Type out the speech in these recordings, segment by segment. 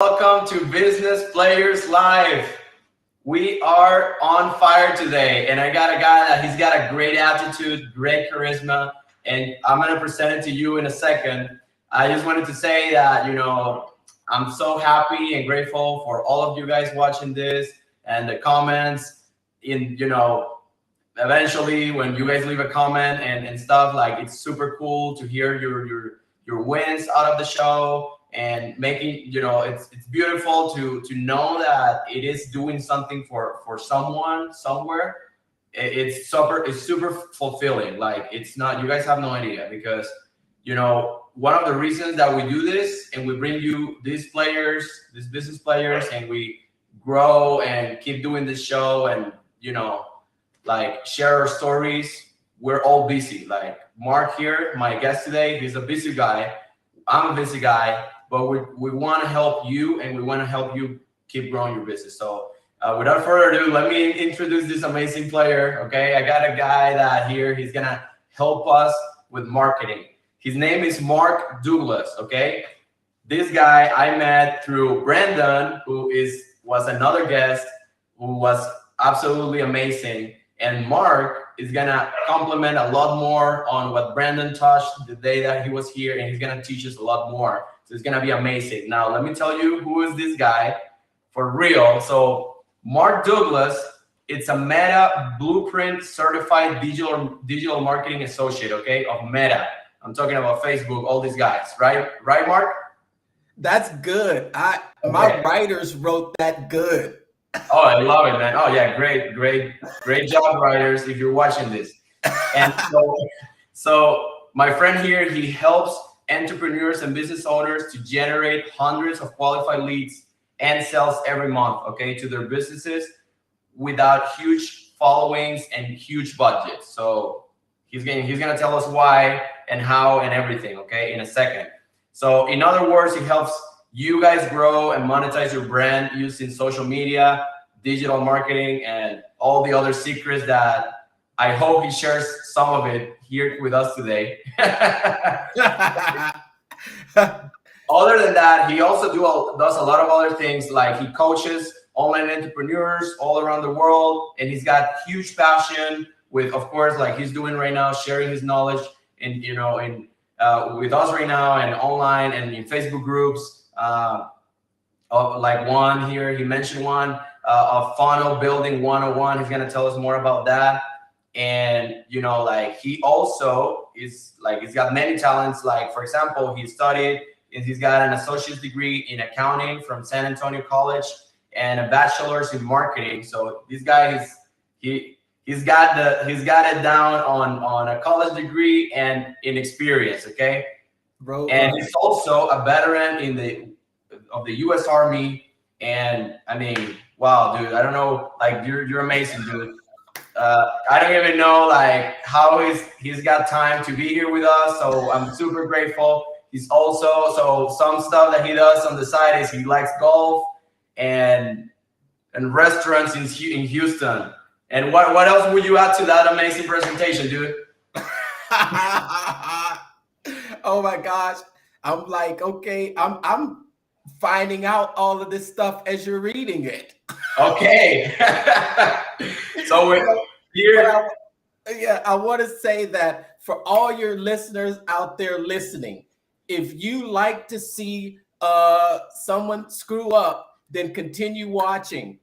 Welcome to Business Players Live. We are on fire today, and I got a guy that he's got a great attitude, great charisma, and I'm gonna present it to you in a second. I just wanted to say that, I'm so happy and grateful for all of you guys watching this and the comments eventually when you guys leave a comment and stuff, like it's super cool to hear your wins out of the show and making, it's beautiful to know that it is doing something for someone somewhere. It's super fulfilling. Like, it's not, you guys have no idea, because one of the reasons that we do this and we bring you these business players, and we grow and keep doing this show, and like share our stories. We're all busy. Like Mark here, my guest today, he's a busy guy. I'm a busy guy, but we want to help you, and we want to help you keep growing your business. So without further ado, let me introduce this amazing player. Okay, I got a guy that here, he's gonna help us with marketing. His name is Mark Douglas. Okay, this guy I met through Brandon, who was another guest who was absolutely amazing. And Mark is gonna complement a lot more on what Brandon touched the day that he was here, and he's gonna teach us a lot more. So it's gonna be amazing. Now, let me tell you who is this guy for real. So Mark Douglas, it's a Meta Blueprint certified digital marketing associate, okay, of Meta. I'm talking about Facebook, all these guys, right? Right, Mark? That's good. My writers wrote that good. Oh, I love it, man. Oh yeah, great job, writers, if you're watching this. And so my friend here, he helps entrepreneurs and business owners to generate hundreds of qualified leads and sales every month, okay, to their businesses without huge followings and huge budgets. So he's gonna tell us why and how and everything, okay, in a second. So in other words, he helps you guys grow and monetize your brand using social media, digital marketing, and all the other secrets that I hope he shares some of it here with us today. Other than that, he also does a lot of other things, like he coaches online entrepreneurs all around the world, and he's got huge passion with, of course, like he's doing right now, sharing his knowledge in with us right now, and online and in Facebook groups. Like one here, he mentioned one, a funnel building 101. He's gonna tell us more about that. And like he also is like, he's got many talents. Like, for example, he's got an associate's degree in accounting from San Antonio College and a bachelor's in marketing. So this guy he's got it down on a college degree and in experience, okay? Bro, and he's also a veteran of the U.S. Army. And I mean, wow, dude, I don't know, like you're amazing, dude. I don't even know like how he's got time to be here with us. So I'm super grateful. He's also, so some stuff that he does on the side is he likes golf and restaurants in Houston. And what else would you add to that amazing presentation, dude? Oh my gosh. I'm like, okay, I'm finding out all of this stuff as you're reading it. Okay. So we're here. I want to say that for all your listeners out there listening, if you like to see someone screw up, then continue watching.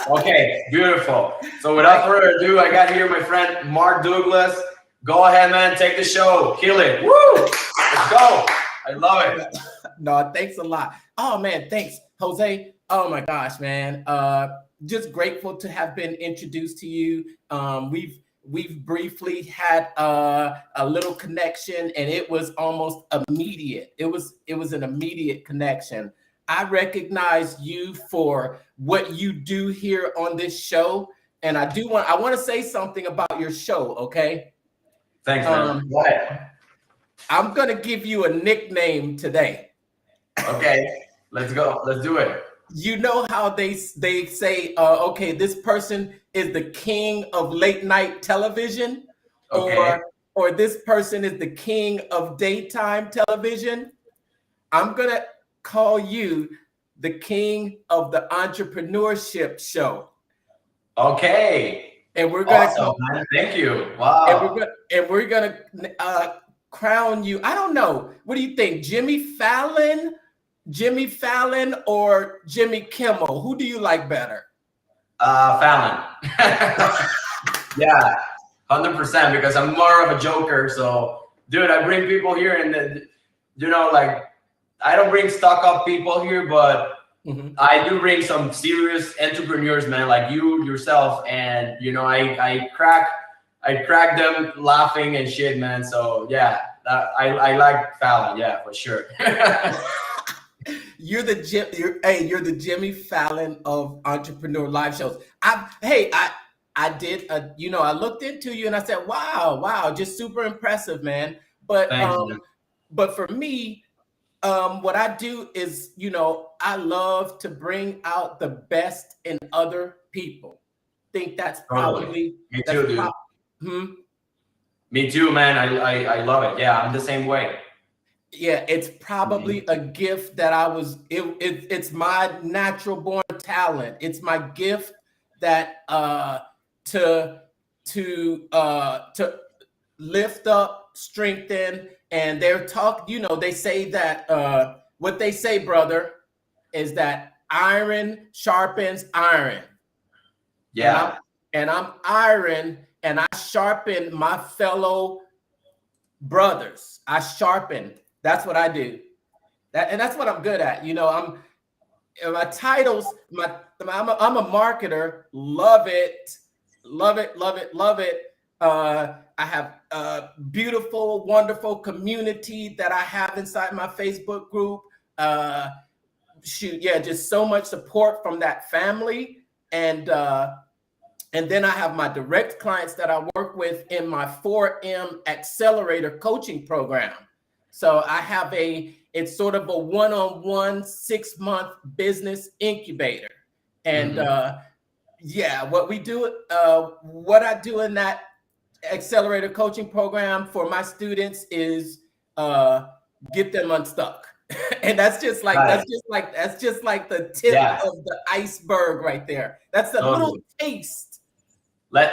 Okay, beautiful. So without further ado, I got here my friend Mark Douglas. Go ahead, man. Take the show. Kill it. Woo! Let's go. I love it. No, thanks a lot. Oh, man. Thanks, Jose. Oh, my gosh, man. Just grateful to have been introduced to you. We've briefly had a little connection, and it was almost immediate. It was an immediate connection. I recognize you for what you do here on this show. And I want to say something about your show, okay? Thanks, man. Go ahead. I'm going to give you a nickname today. Okay, let's go. Let's do it. You know how they say, okay, this person is the king of late night television, okay, or this person is the king of daytime television. I'm going to call you the king of the entrepreneurship show. Okay. And we're gonna awesome, man. Thank you. Wow. And we're gonna crown you. I don't know. What do you think, Jimmy Fallon, or Jimmy Kimmel? Who do you like better? Fallon. Yeah, 100%. Because I'm more of a joker. So, dude, I bring people here, and like, I don't bring stuck up people here, but I do bring some serious entrepreneurs, man, like you yourself, and I crack them laughing and shit, man. So yeah, I like Fallon, yeah, for sure. You're the Jimmy Fallon of entrepreneur live shows. I did I looked into you and I said, wow, just super impressive, man. But Thanks, but for me, what I do is, I love to bring out the best in other people. Think that's probably me too, dude. Me too, man. I love it. Yeah, I'm the same way. Yeah, it's probably a gift that it's my natural born talent. It's my gift that to lift up, strengthen, and they say that what they say, brother, is that iron sharpens iron. Yeah. And I'm iron, and I sharpen my fellow brothers. I sharpen. That's what I do. And that's what I'm good at. My titles, I'm a marketer. Love it. I have a beautiful, wonderful community that I have inside my Facebook group. Just so much support from that family. And then I have my direct clients that I work with in my 4M Accelerator coaching program. So I have it's sort of a one-on-one 6-month business incubator. And what I do in that accelerator coaching program for my students is get them unstuck. And that's just like the tip of the iceberg right there. That's a little taste.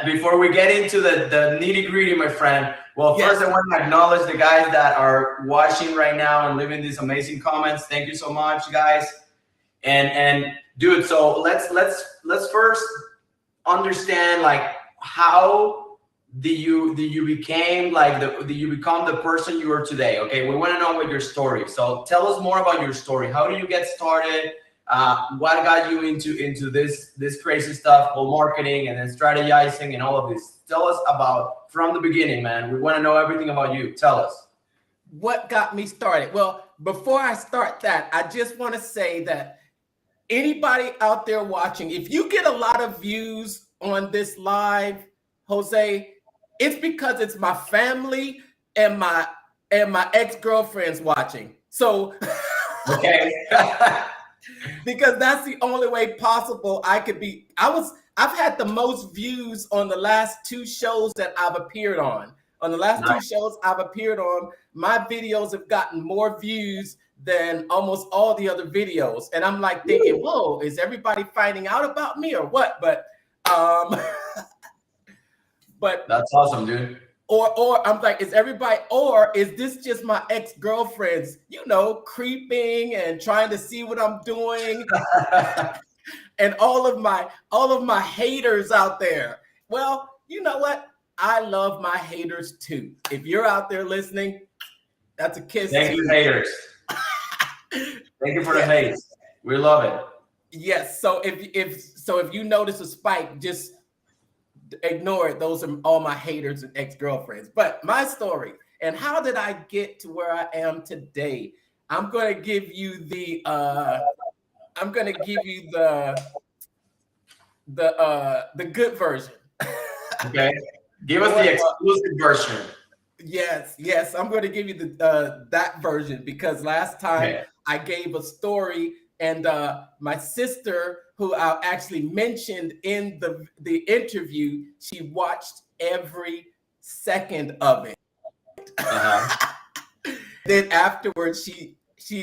Before we get into the nitty-gritty, my friend, first I want to acknowledge the guys that are watching right now and leaving these amazing comments. Thank you so much, guys. And dude, so let's first understand, like, how do you become the person you are today? Okay, we want to know about your story. So tell us more about your story. How do you get started? What got you into this crazy stuff called marketing, and then strategizing and all of this? Tell us about from the beginning, man. We want to know everything about you. Tell us. What got me started? Well, before I start that, I just want to say that anybody out there watching, if you get a lot of views on this live, Jose, it's because it's my family and my ex-girlfriends watching. So okay. Because that's the only way possible I could be. I've had the most views on the last 2 shows that I've appeared on. On the last 2 shows I've appeared on, my videos have gotten more views than almost all the other videos. And I'm like thinking, whoa, is everybody finding out about me or what? But that's awesome, dude. Or I'm like, is everybody, or is this just my ex-girlfriends, creeping and trying to see what I'm doing? And all of my haters out there. Well, you know what? I love my haters too. If you're out there listening, that's a kiss. Thank you, haters. Thank you for the hate. We love it. Yes. So if you notice a spike, just ignore it. Those are all my haters and ex-girlfriends. But my story and how did I get to where I am today? I'm going to give you the good version. Okay. Give us the exclusive version. Yes. I'm going to give you that version because last time I gave a story and my sister, who I actually mentioned in the interview, she watched every second of it. Then afterwards, she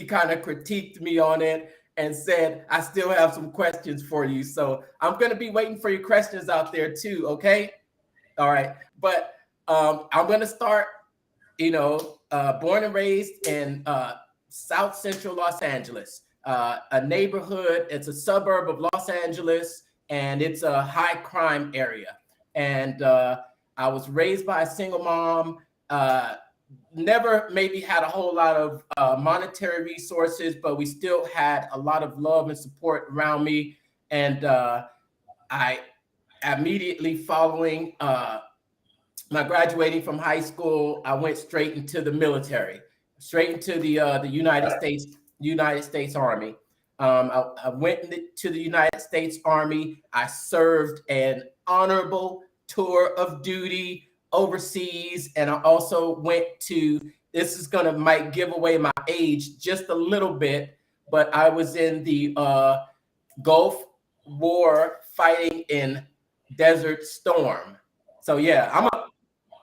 kind of critiqued me on it, and said, I still have some questions for you. So I'm going to be waiting for your questions out there too. Okay. All right. But I'm going to start, born and raised in South Central Los Angeles, a neighborhood. It's a suburb of Los Angeles, and it's a high crime area. And I was raised by a single mom. Never maybe had a whole lot of monetary resources, but we still had a lot of love and support around me. And I immediately following my graduating from high school, I went straight into the military, straight into the United States Army. I went to the United States Army. I served an honorable tour of duty overseas, and I also went to, this is gonna might give away my age just a little bit, but I was in the Gulf War fighting in Desert Storm. So yeah,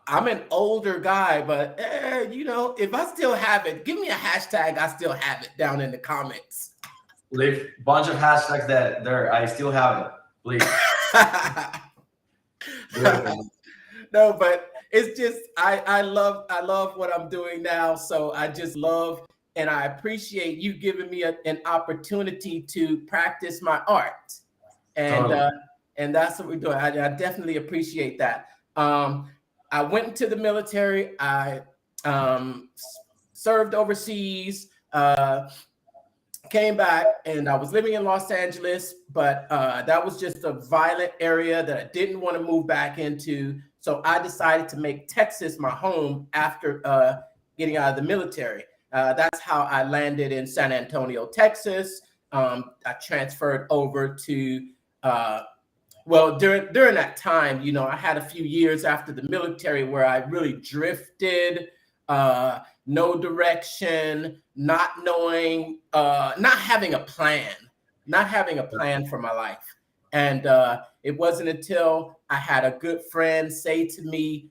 I'm an older guy, but if I still have it, give me a hashtag. I still have it down in the comments. Leave a bunch of hashtags that there. I still have it. Please. No, but it's just I love what I'm doing now. So I just love and I appreciate you giving me an opportunity to practice my art, and Totally. And that's what we're doing. I definitely appreciate that. I went into the military. I served overseas. Came back, and I was living in Los Angeles, but that was just a violent area that I didn't want to move back into. So I decided to make Texas my home after getting out of the military. That's how I landed in San Antonio, Texas. I transferred over to, during that time, I had a few years after the military where I really drifted, no direction, not knowing, not having a plan for my life. And it wasn't until I had a good friend say to me,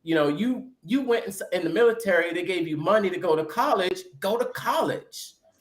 you went in the military, they gave you money to go to college,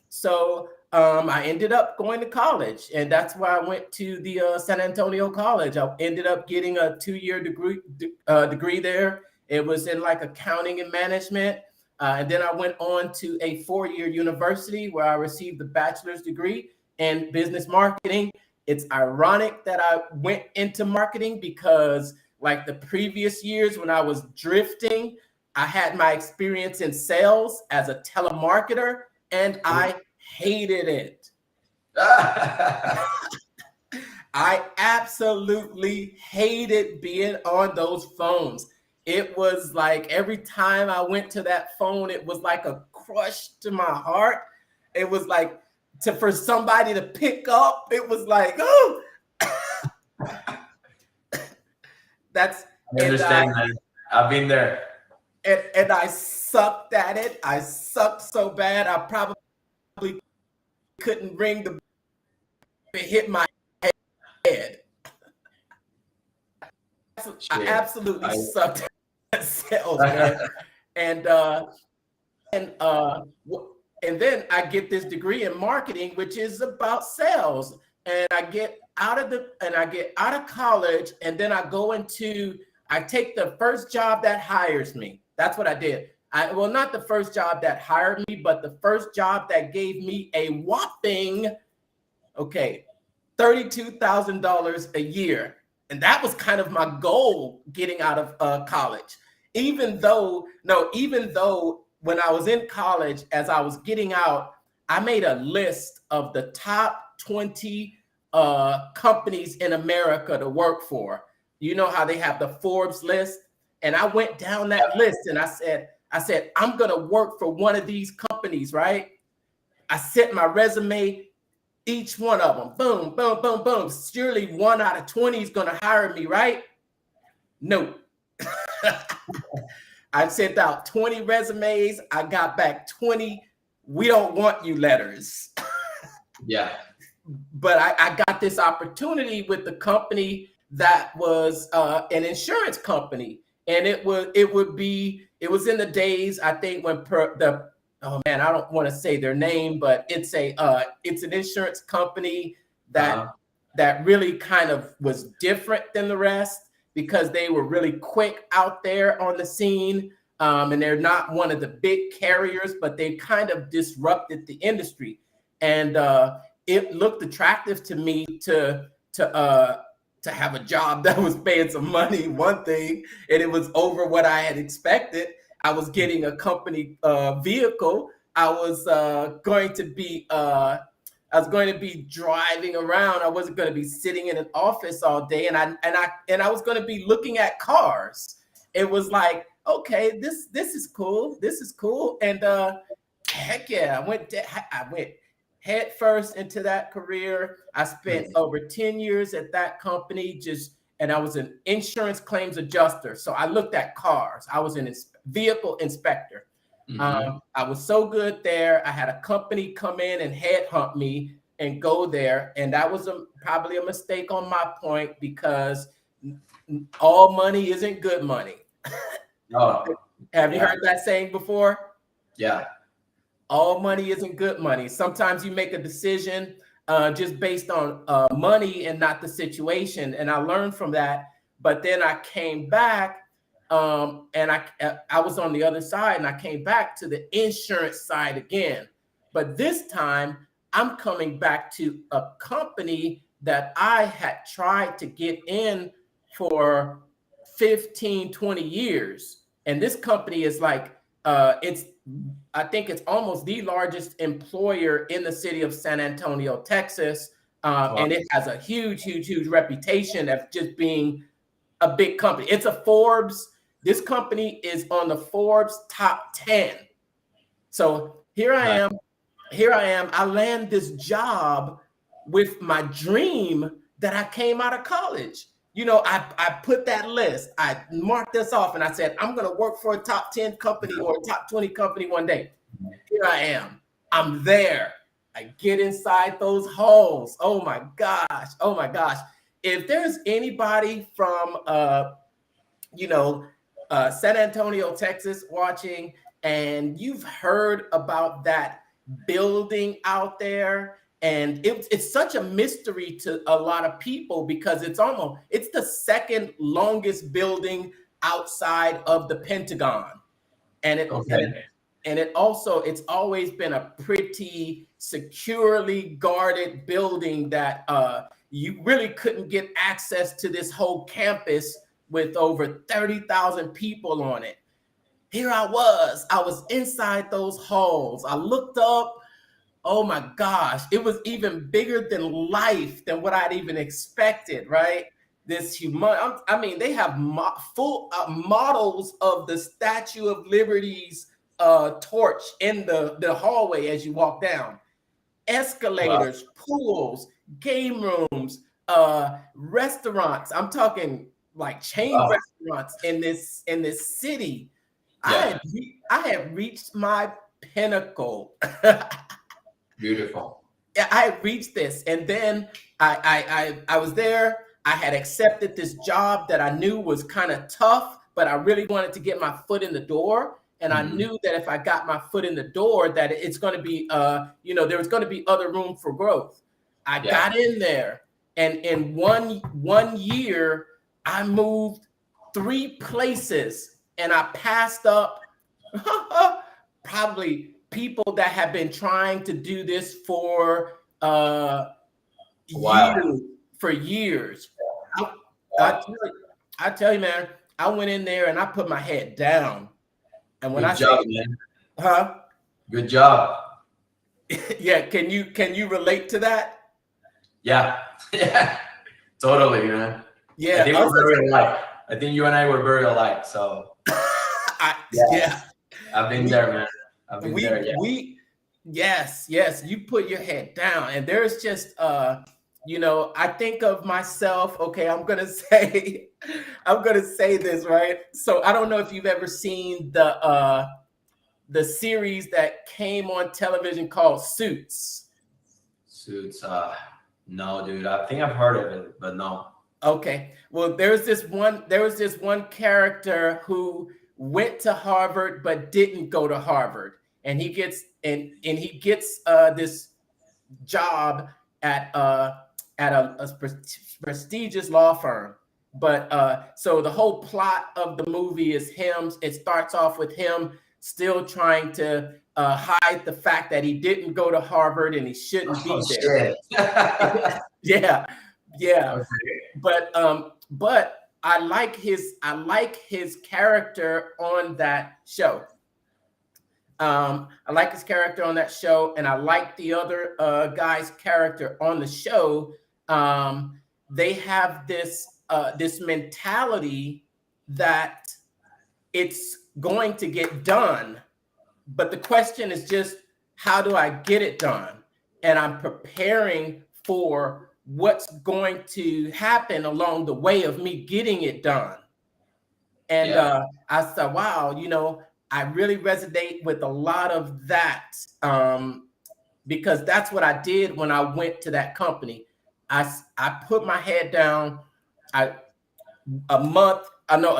So I ended up going to college, and that's why I went to the San Antonio College. I ended up getting a 2-year degree there. It was in like accounting and management. And then I went on to a 4-year university where I received a bachelor's degree in business marketing. It's ironic that I went into marketing because like the previous years when I was drifting, I had my experience in sales as a telemarketer, and I hated it. I absolutely hated being on those phones. It was like every time I went to that phone, it was like a crush to my heart. It was like for somebody to pick up, it was like, oh. I understand, man. I've been there. And I sucked at it. I sucked so bad, I probably couldn't ring the bell. It hit my head. I absolutely sucked at sales, man. And then I get this degree in marketing, which is about sales. And I get out of college, and then I take the first job that hires me. That's what I did. Not the first job that hired me, but the first job that gave me a whopping, $32,000 a year. And that was kind of my goal getting out of college. Even though when I was in college, as I was getting out, I made a list of the top 20 companies in America to work for. You know how they have the Forbes list? And I went down that list and I said, I'm going to work for one of these companies, right? I sent my resume, each one of them, boom, boom, boom, boom. Surely 1 out of 20 is going to hire me, right? No. I sent out 20 resumes. I got back 20, we don't want you letters. Yeah. But I got this opportunity with the company that was an insurance company. And it was in the days, I think, when the oh man, I don't want to say their name, but it's an insurance company that that really kind of was different than the rest because they were really quick out there on the scene. And they're not one of the big carriers, but they kind of disrupted the industry. And it looked attractive to me to have a job that was paying some money, one thing, and it was over what I had expected. I was getting a company vehicle. I was going to be driving around. I wasn't going to be sitting in an office all day, and I was going to be looking at cars. It was like, okay, this is cool. This is cool. And heck yeah, I went head first into that career. I spent over 10 years at that company, and I was an insurance claims adjuster. So I looked at cars. I was an vehicle inspector. I was so good there. I had a company come in and headhunt me and go there. And that was probably a mistake on my point, because all money isn't good money. Have you heard that saying before? Yeah. All money isn't good money. Sometimes you make a decision just based on money and not the situation. And I learned from that. But then I came back and I was on the other side, and I came back to the insurance side again. But this time I'm coming back to a company that I had tried to get in for 15, 20 years. And this company is like, I think it's almost the largest employer in the city of San Antonio, Texas. And it has a huge, huge, huge reputation of just being a big company. It's a Forbes. This company is on the Forbes top 10. So here I am. I land this job with my dream that I came out of college. You know, I put that list. I marked this off, and I said, I'm going to work for a top 10 company or a top 20 company one day. Here I am. I'm there. I get inside those halls. Oh my gosh. Oh my gosh. If there's anybody from, San Antonio, Texas watching, and you've heard about that building out there, and it's such a mystery to a lot of people because it's the second longest building outside of the Pentagon. And it's always been a pretty securely guarded building that you really couldn't get access to this whole campus with over 30,000 people on it. Here I was inside those halls. I looked up. Oh my gosh, it was even bigger than life than what I'd even expected, right? They have full models of the Statue of Liberty's torch in the hallway as you walk down. Escalators, pools, game rooms, restaurants. I'm talking like chain restaurants in this city. Yeah. I had reached my pinnacle. Beautiful. I reached this, and then I was there. I had accepted this job that I knew was kind of tough, but I really wanted to get my foot in the door. And I knew that if I got my foot in the door, that it's going to be, there was going to be other room for growth. I got in there, and in one year, I moved 3 places, and I passed up probably people that have been trying to do this for years. I tell you, man, I went in there and I put my head down. And when Good job. Yeah, can you relate to that? Yeah. Totally, man. Yeah. I think we're very alike. I think you and I were very alike. So I've been there, man. Yes, you put your head down, and there's just I think of myself, okay, I'm gonna say this, right? So I don't know if you've ever seen the series that came on television called Suits. No, dude. I think I've heard of it, but no. Okay. Well, there was this one character who went to Harvard but didn't go to Harvard. and he gets this job at a prestigious law firm. But so the whole plot of the movie is him. It starts off with him still trying to hide the fact that he didn't go to Harvard and he shouldn't be there. Yeah. Okay. But I like his character on that show. I like his character on that show, and I like the other guy's character on the show. They have this mentality that it's going to get done, but the question is just, how do I get it done? And I'm preparing for what's going to happen along the way of me getting it done. And I said, wow, I really resonate with a lot of that, because that's what I did when I went to that company. I put my head down. A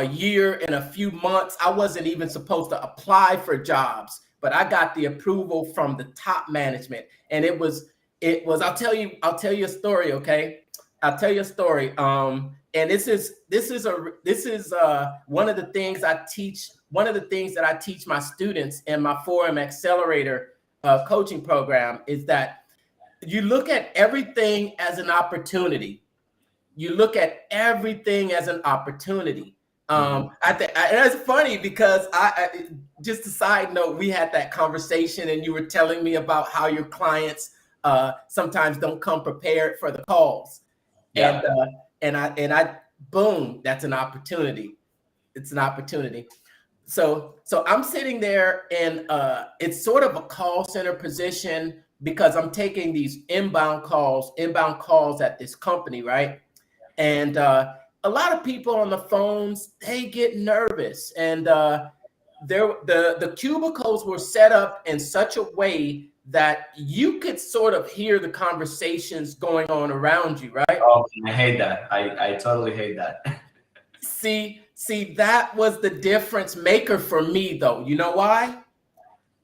year and a few months, I wasn't even supposed to apply for jobs, but I got the approval from the top management. And it was, I'll tell you a story. Okay. I'll tell you a story. And this is one of the things I teach. One of the things that I teach my students in my 4M Accelerator coaching program is that you look at everything as an opportunity. You look at everything as an opportunity. It's funny because I just a side note, we had that conversation and you were telling me about how your clients sometimes don't come prepared for the calls. Yeah. And I boom, that's an opportunity. It's an opportunity. So I'm sitting there and it's sort of a call center position because I'm taking these inbound calls at this company, right? And a lot of people on the phones, they get nervous, and the cubicles were set up in such a way that you could sort of hear the conversations going on around you, right? Oh, I hate that. I totally hate that. See, that was the difference maker for me, though. You know why?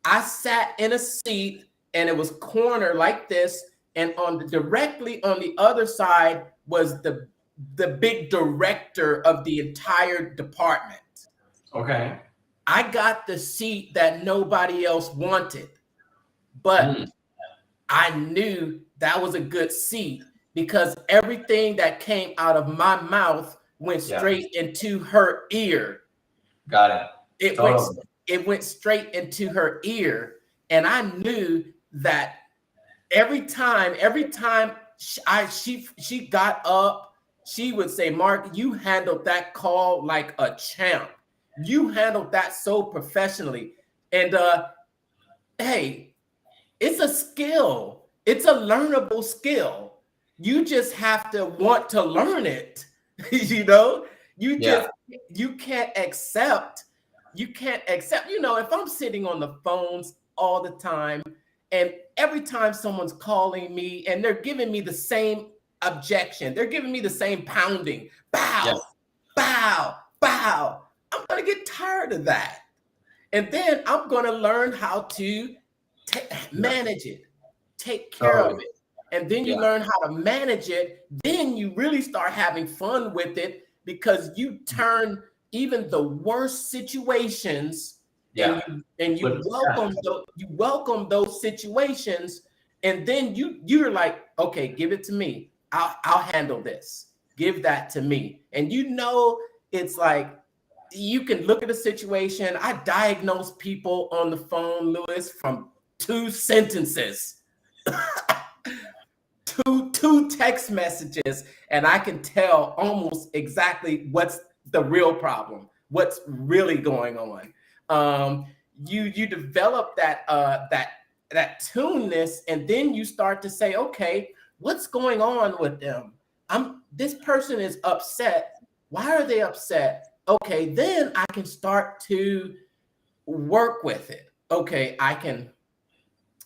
I sat in a seat and it was cornered like this, and directly on the other side was the big director of the entire department. Okay. I got the seat that nobody else wanted, but I knew that was a good seat because everything that came out of my mouth went straight into her ear. Got it. It went straight into her ear, and I knew that every time she got up, she would say, "Mark, you handled that call like a champ. You handled that so professionally." And hey, it's a skill. It's a learnable skill. You just have to want to learn it. You can't accept, if I'm sitting on the phones all the time and every time someone's calling me and they're giving me the same objection, they're giving me the same pounding, bow, bow, bow. I'm going to get tired of that. And then I'm going to learn how to manage it, take care of it. And then you learn how to manage it. Then you really start having fun with it because you turn even the worst situations and you welcome those situations. And then you're like, okay, give it to me. I'll handle this. Give that to me. And it's like, you can look at a situation. I diagnose people on the phone, Lewis, from 2 sentences. two text messages, and I can tell almost exactly what's the real problem, what's really going on. You develop that tuneness, and then you start to say, okay, what's going on with them? This person is upset. Why are they upset? Okay, then I can start to work with it. Okay, I can.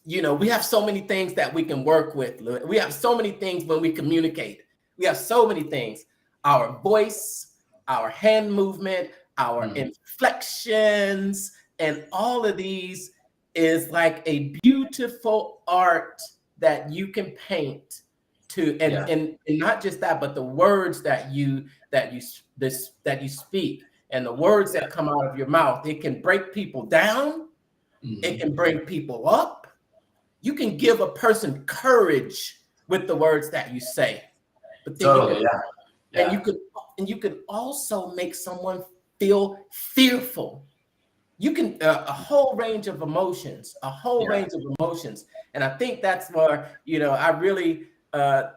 We have so many things that we can work with. We have so many things when we communicate. We have so many things. Our voice, our hand movement, our inflections, and all of these. is like a beautiful art that you can paint to, and not just that, but the words that you speak and the words that come out of your mouth. It can break people down. It can bring people up. You can give a person courage with the words that you say. But then Totally, and you can also make someone feel fearful. You can a whole range of emotions, and I think that's where I really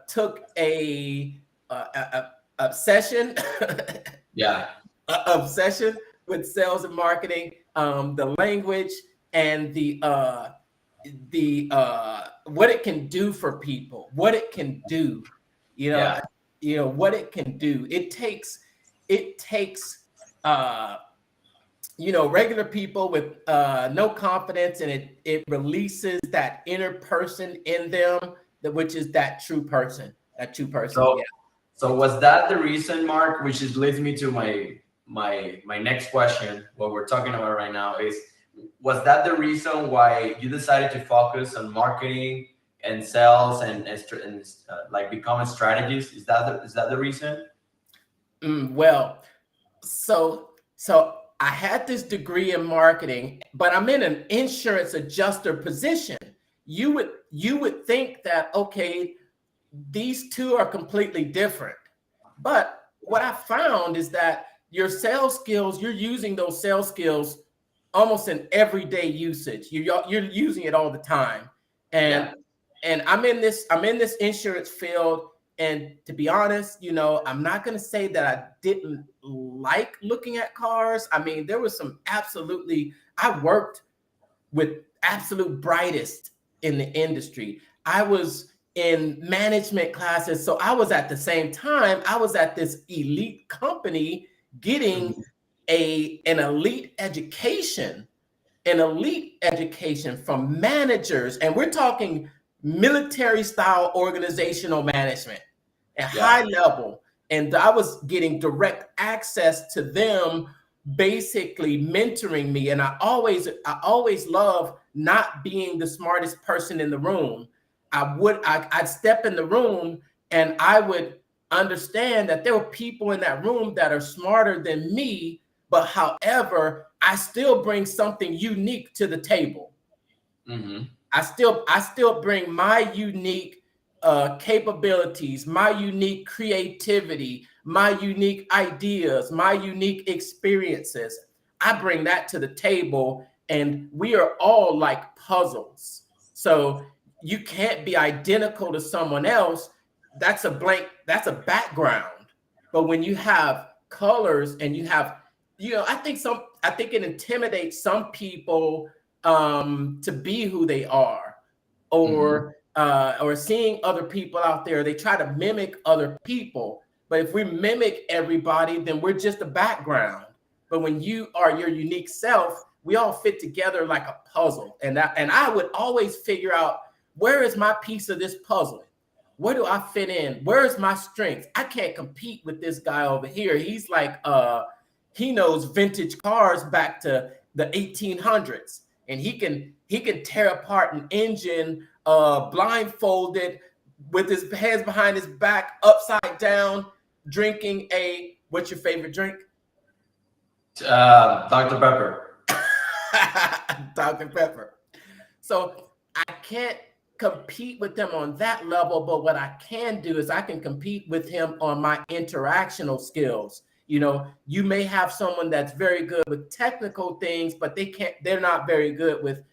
took a obsession, obsession with sales and marketing, the language and the what it can do for people, what it can do, what it can do. It takes regular people with no confidence, and it releases that inner person in them, which is that true person. So was that the reason, Mark, which leads me to my next question, what we're talking about right now is, was that the reason why you decided to focus on marketing and sales and like become a strategist? Is that the reason? Well, so I had this degree in marketing, but I'm in an insurance adjuster position. You would think that, okay, these two are completely different. But what I found is that your sales skills, you're using those sales skills almost in everyday usage. You're using it all the time. And I'm in this insurance field. And to be honest, I'm not going to say that I didn't like looking at cars. I mean, there was some I worked with absolute brightest in the industry. I was in management classes. So I was at the same time, I was at this elite company getting an elite education from managers. And we're talking military style organizational management at high level. And I was getting direct access to them basically mentoring me. And I always love not being the smartest person in the room. I'd step in the room and I would understand that there were people in that room that are smarter than me, but however, I still bring something unique to the table. I still bring my unique capabilities, my unique creativity, my unique ideas, my unique experiences. I bring that to the table, and we are all like puzzles. So you can't be identical to someone else. That's a background. But when you have colors and you have, I think it intimidates some people to be who they are, or seeing other people out there. They try to mimic other people. But if we mimic everybody, then we're just a background. But when you are your unique self, we all fit together like a puzzle. And I would always figure out, where is my piece of this puzzle? Where do I fit in? Where is my strength? I can't compete with this guy over here. He's like, he knows vintage cars back to the 1800s, and he can tear apart an engine blindfolded with his hands behind his back, upside down, drinking what's your favorite drink? Dr. Pepper. Dr. Pepper. So I can't compete with them on that level, but what I can do is I can compete with him on my interactional skills. You may have someone that's very good with technical things, but they're not very good with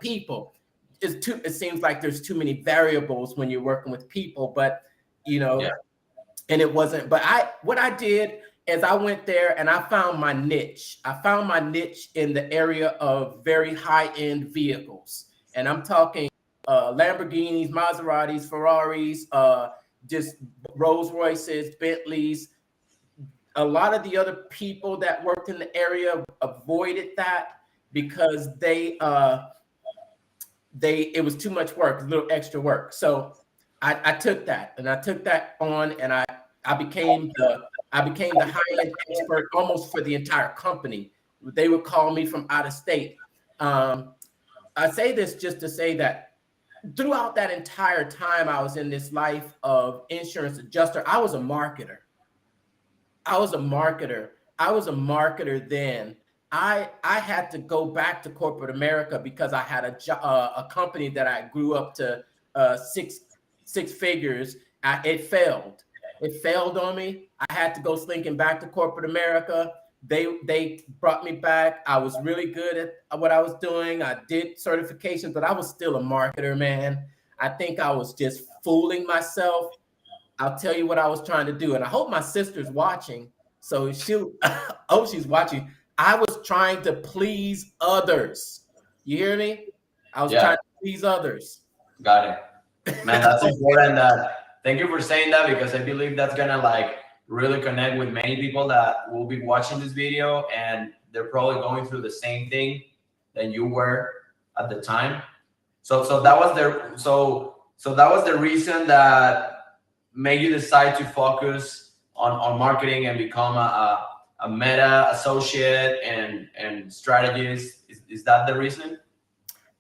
people. It seems like there's too many variables when you're working with people, but and it wasn't. But what I did is I went there and I found my niche. I found my niche in the area of very high-end vehicles. And I'm talking Lamborghinis, Maseratis, Ferraris, just Rolls Royces, Bentleys. A lot of the other people that worked in the area avoided that because it was too much work, a little extra work. So I took that on, and I became the high-end expert almost for the entire company. They would call me from out of state. I say this just to say that throughout that entire time I was in this life of insurance adjuster, I was a marketer. I was a marketer. I was a marketer then. I had to go back to corporate America because I had a company that I grew up to six figures. It failed. It failed on me. I had to go slinking back to corporate America. They brought me back. I was really good at what I was doing. I did certifications, but I was still a marketer, man. I think I was just fooling myself. I'll tell you what I was trying to do. And I hope my sister's watching. So she'll, oh, she's watching. I was trying to please others. You hear me? I was trying to please others. Got it. Man, that's important. Thank you for saying that, because I believe that's going to like really connect with many people that will be watching this video, and they're probably going through the same thing that you were at the time. So that was the reason that made you decide to focus on marketing and become a meta associate and strategist. Is that the reason?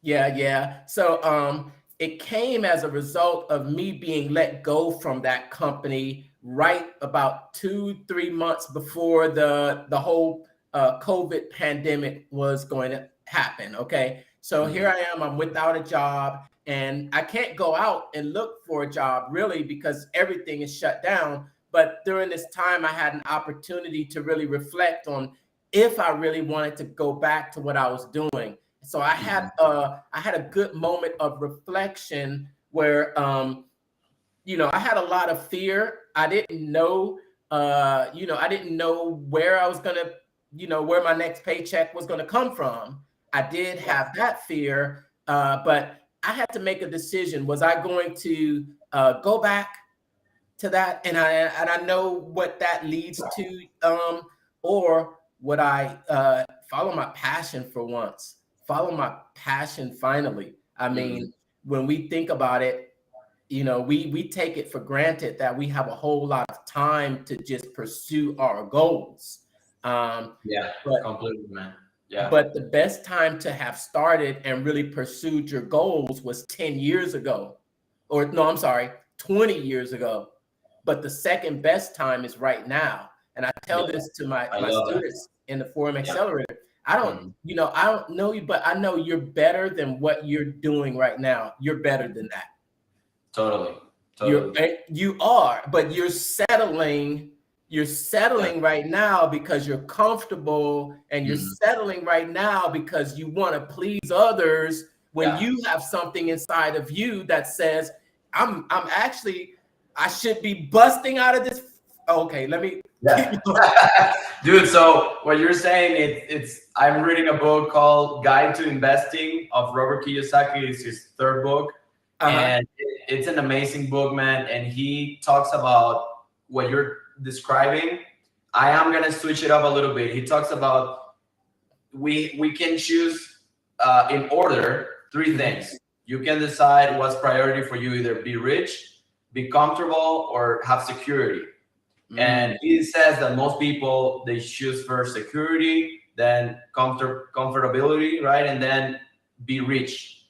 Yeah. So it came as a result of me being let go from that company right about 2-3 months before the whole COVID pandemic was going to happen. Okay. So here I am, I'm without a job, and I can't go out and look for a job really because everything is shut down. But during this time, I had an opportunity to really reflect on if I really wanted to go back to what I was doing. So I had a good moment of reflection where, I had a lot of fear. I didn't know, I didn't know where I was going to, where my next paycheck was going to come from. I did have that fear, but I had to make a decision. Was I going to go back to that? And I know what that leads to, or would I follow my passion for once? Follow my passion finally. I mean, when we think about it, we take it for granted that we have a whole lot of time to just pursue our goals. Completely, man. Yeah. But the best time to have started and really pursued your goals was 10 years ago. Or no, I'm sorry, 20 years ago. But the second best time is right now. And I tell this to my students in the Forum Accelerator. I don't know you, but I know you're better than what you're doing right now. You're better than that. Totally. You are, but you're settling right now because you're comfortable, and you're settling right now because you want to please others when you have something inside of you that says, I should be busting out of this. Okay, let me. Dude, so what you're saying, I'm reading a book called Guide to Investing of Robert Kiyosaki. It's his third book. And it's an amazing book, man. And he talks about what you're describing. I am going to switch it up a little bit. He talks about we can choose in order 3 things. You can decide what's priority for you, either be rich, be comfortable, or have security. And he says that most people, they choose first security, then comfortability, right? And then be rich.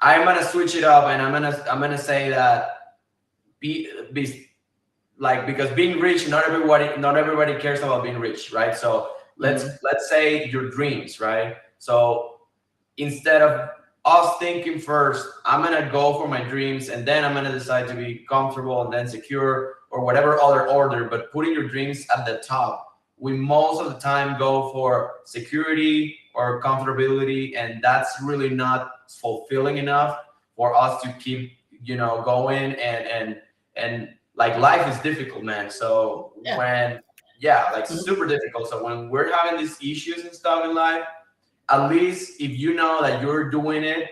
I'm gonna switch it up, and I'm gonna say that be because being rich, not everybody cares about being rich, right? So let's say your dreams, right? So instead of us thinking first, I'm gonna go for my dreams, and then I'm gonna decide to be comfortable and then secure, or whatever other order, but putting your dreams at the top. We most of the time go for security or comfortability, and that's really not fulfilling enough for us to keep, going, and like life is difficult, man. So super difficult. So when we're having these issues and stuff in life, at least if you know that you're doing it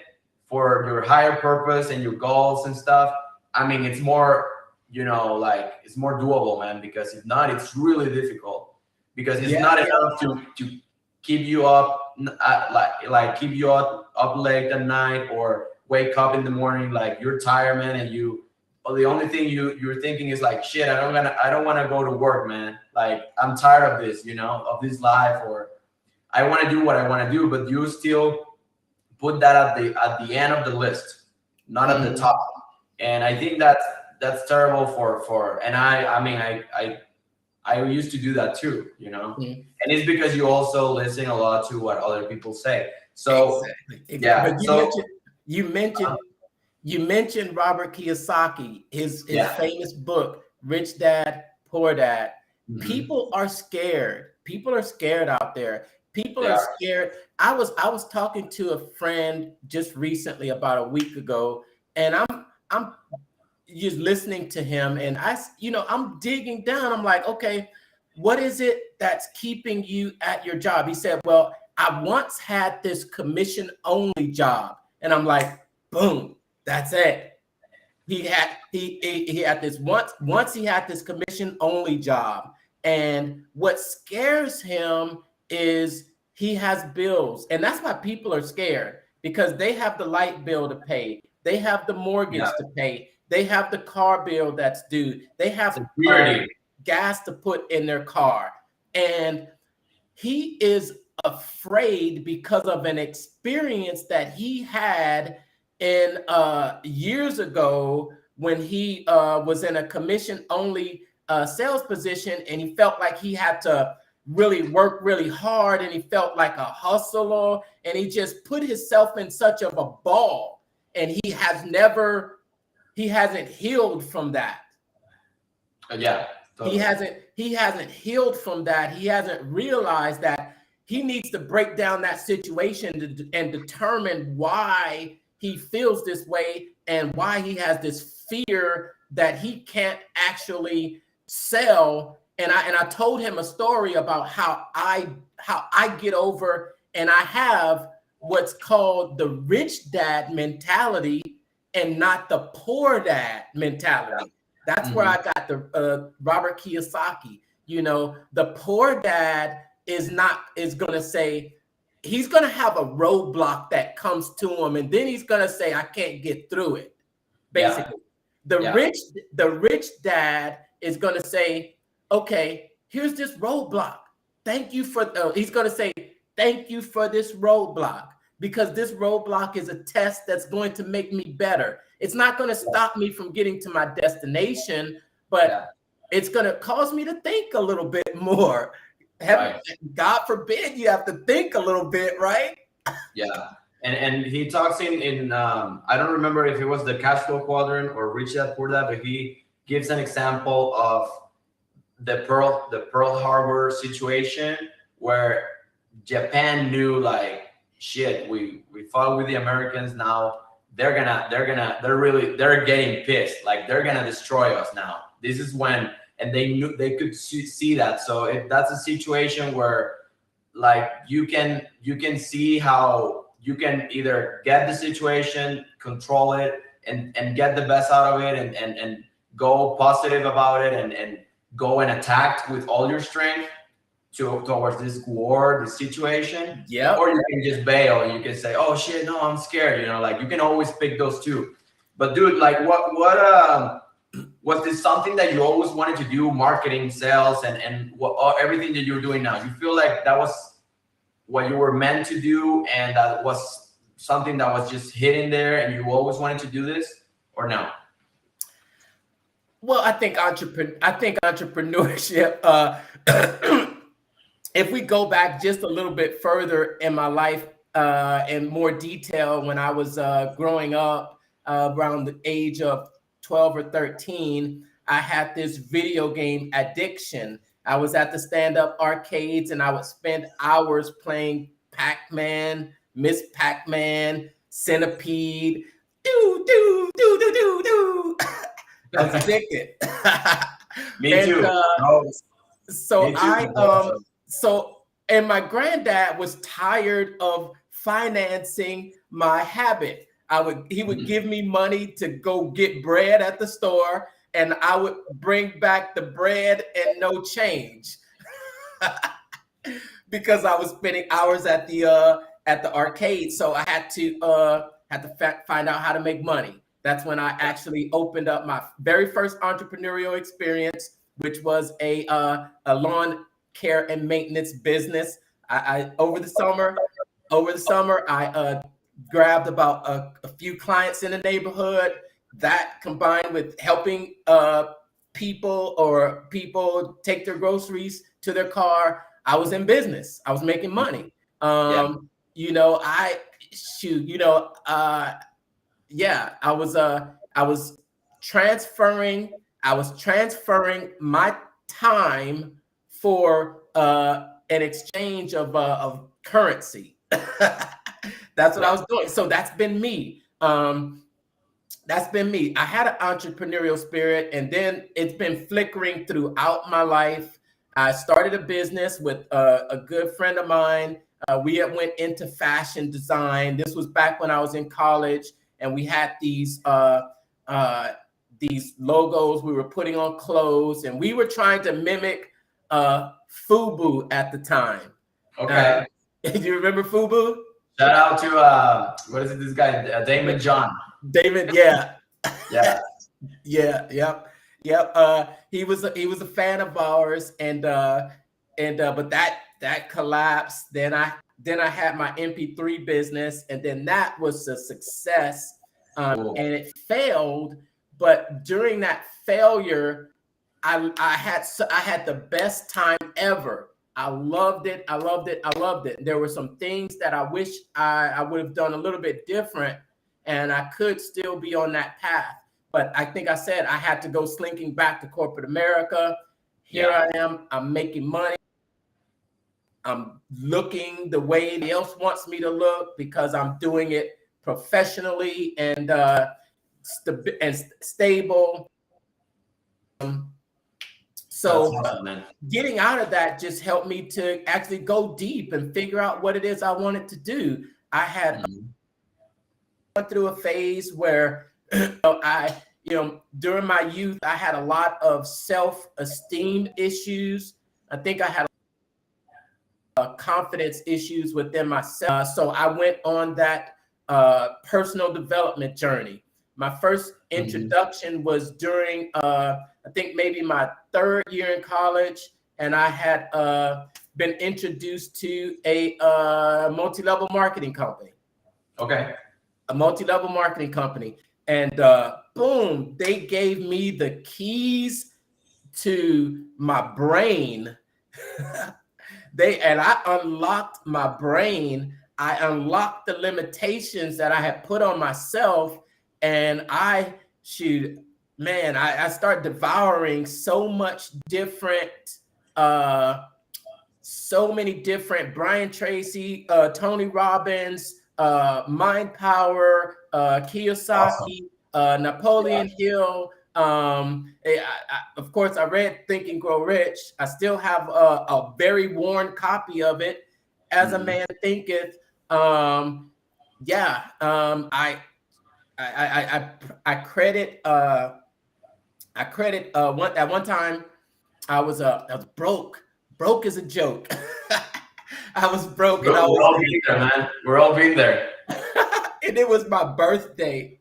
for your higher purpose and your goals and stuff, I mean, it's more, it's more doable, man, because if not, it's really difficult, because it's not enough to keep you up, keep you up late at night, or wake up in the morning, like you're tired, man, and the only thing you're thinking is like, shit, I don't want to go to work, man. Like, I'm tired of this, of this life, or I want to do what I want to do, but you still put that at the end of the list, not at the top. And I think that's terrible for and I mean I used to do that too, you know. And it's because you also listen a lot to what other people say. So exactly. yeah. But So you mentioned Robert Kiyosaki, his famous book, Rich Dad, Poor Dad. People are scared. People are scared out there. People are scared. I was talking to a friend just recently, about a week ago, and I'm just listening to him, and I'm digging down. I'm like, okay, what is it that's keeping you at your job? He said, well, I once had this commission only job. And I'm like, boom, that's it. He had this once he had this commission only job. And what scares him is he has bills. And that's why people are scared, because they have the light bill to pay. They have the mortgage to pay. They have the car bill that's due. They have gas to put in their car. And he is afraid because of an experience that he had in years ago when he was in a commission only sales position, and he felt like he had to really work really hard, and he felt like a hustler, and he just put himself in such of a ball, and he hasn't healed from that. Totally. He hasn't healed from that. He hasn't realized that he needs to break down that situation and determine why he feels this way and why he has this fear that he can't actually sell. And I told him a story about how I get over, and I have what's called the rich dad mentality and not the poor dad mentality. That's where I got the Robert Kiyosaki. The poor dad is going to say, he's going to have a roadblock that comes to him, and then he's going to say, I can't get through it. Basically, the rich dad is going to say, okay, here's this roadblock. Thank you for. He's going to say, thank you for this roadblock, because this roadblock is a test that's going to make me better. It's not going to stop me from getting to my destination, but it's going to cause me to think a little bit more. God forbid you have to think a little bit, right? Yeah. And he talks in I don't remember if it was the cash flow quadrant or Rich Dad Poor Dad, but he gives an example of the Pearl Harbor situation, where Japan knew, like, shit, we fought with the Americans. Now they're getting pissed. Like, they're gonna destroy us now. This is when, and they knew, they could see that. So if that's a situation where, like, you can see how you can either get the situation, control it, and get the best out of it, and go positive about it, and go and attack with all your strength towards this war, this situation. Or you can just bail and you can say, oh shit, no, I'm scared. Like, you can always pick those two. But dude, like, what was this something that you always wanted to do, marketing, sales, and everything that you're doing now? You feel like that was what you were meant to do, and that was something that was just hidden there, and you always wanted to do this, or no? Well, I think entrepreneurship, if we go back just a little bit further in my life, in more detail, when I was growing up, around the age of 12 or 13, I had this video game addiction. I was at the stand-up arcades, and I would spend hours playing Pac-Man, Miss Pac-Man, Centipede, do, do, do, do, do, do. I was addicted. Me too. And my granddad was tired of financing my habit. He would give me money to go get bread at the store, and I would bring back the bread and no change because I was spending hours at the arcade. So I had to find out how to make money. That's when I actually opened up my very first entrepreneurial experience, which was a lawn care and maintenance business. Over the summer, I grabbed about a few clients in the neighborhood. That combined with helping people take their groceries to their car, I was in business. I was making money. Yeah. You know, I shoot, you know, yeah, I was transferring my time for an exchange of currency. That's what I was doing. So that's been me. That's been me. I had an entrepreneurial spirit, and then it's been flickering throughout my life. I started a business with a good friend of mine. We had went into fashion design. This was back when I was in college, and we had these logos we were putting on clothes, and we were trying to mimic FUBU at the time. Okay. Do you remember FUBU? Shout out to what is it? This guy, Damon John. David, yeah. Yeah. Yep. He was a fan of ours, and but that collapsed. Then I had my MP3 business, and then that was a success, Cool. and it failed. But during that failure, I had the best time ever. I loved it. There were some things that I wish I would have done a little bit different, and I could still be on that path. But I think I said I had to go slinking back to corporate America. Here I am. I'm making money. I'm looking the way anybody else wants me to look because I'm doing it professionally and stable. So awesome, getting out of that just helped me to actually go deep and figure out what it is I wanted to do. I had went through a phase where during my youth, I had a lot of self-esteem issues. I think I had confidence issues within myself. So I went on that personal development journey. My first introduction was during, I think maybe my third year in college, and I had been introduced to a multi-level marketing company. Okay. A multi-level marketing company. And boom, they gave me the keys to my brain. I unlocked my brain. I unlocked the limitations that I had put on myself. And I start devouring so many different Brian Tracy, Tony Robbins, Mind Power, Kiyosaki, Napoleon Hill. Of course, I read Think and Grow Rich. I still have a very worn copy of it, As a Man Thinketh. I credit at one time I was broke as a joke. I was broke. We're all been there, man. We're all been there. And it was my birthday.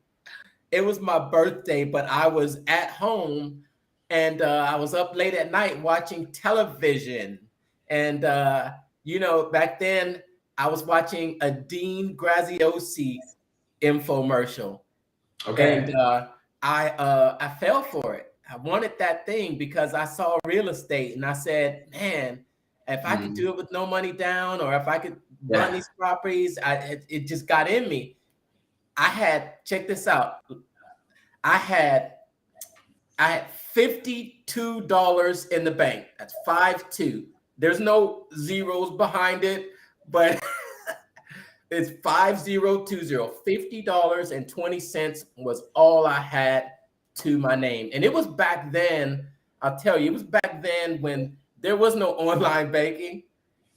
But I was at home, and I was up late at night watching television. And back then I was watching a Dean Graziosi infomercial. Okay. And I fell for it. I wanted that thing because I saw real estate, and I said, man, if I could do it with no money down, or if I could run these properties, it just got in me. Check this out. I had $52 in the bank. That's 52. There's no zeros behind it, but it's 5020. $50.20 was all I had to my name. And it was back then, I'll tell you, it was back then when there was no online banking.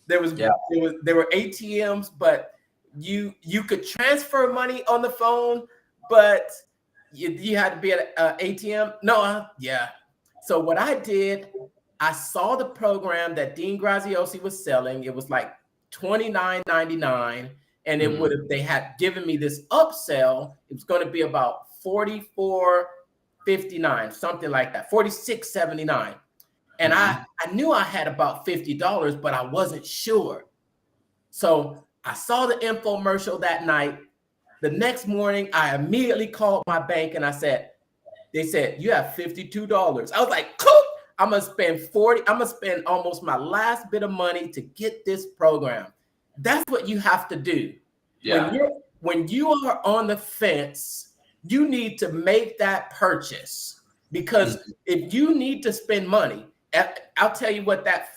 There were ATMs, but you could transfer money on the phone, but you had to be at an ATM. So what I did, I saw the program that Dean Graziosi was selling. It was like $29.99, and they had given me this upsell. It was going to be about $44.59, something like that, $46.79. And I knew I had about $50, but I wasn't sure. So I saw the infomercial that night. The next morning, I immediately called my bank and they said, you have $52. I was like, cool. I'm gonna spend 40. I'm gonna spend almost my last bit of money to get this program. That's what you have to do. Yeah. When you are on the fence, you need to make that purchase, because if you need to spend money, I'll tell you what, that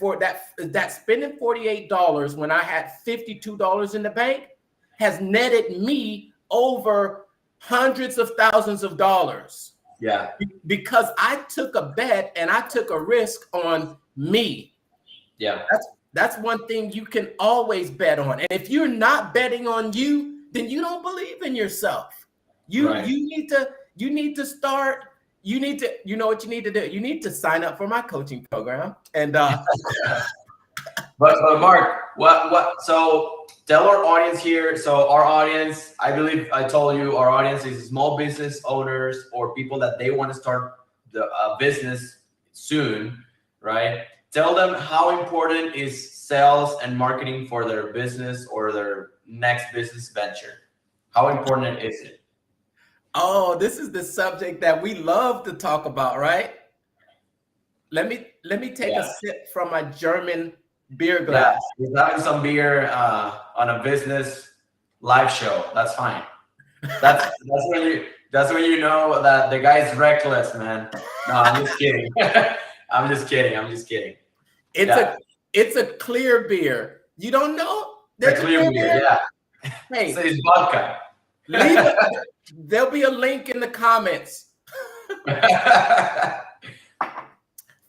spending $48 when I had $52 in the bank has netted me over hundreds of thousands of dollars. Yeah. Because I took a bet and I took a risk on me. Yeah. That's one thing you can always bet on. And if you're not betting on you, then you don't believe in yourself. You need to start. You know what you need to do? You need to sign up for my coaching program. And but Mark, so tell our audience here. So our audience, I believe I told you, our audience is small business owners or people that they want to start the business soon, right? Tell them how important is sales and marketing for their business or their next business venture. How important is it? Oh, this is the subject that we love to talk about, right? Let me take a sip from my German beer glass. Yeah, he's having some beer on a business live show. That's fine. That's when you know that the guy's reckless, man. No, I'm just kidding. I'm just kidding. It's a clear beer. You don't know? There's a clear beer, yeah. Hey, so it's vodka. There'll be a link in the comments.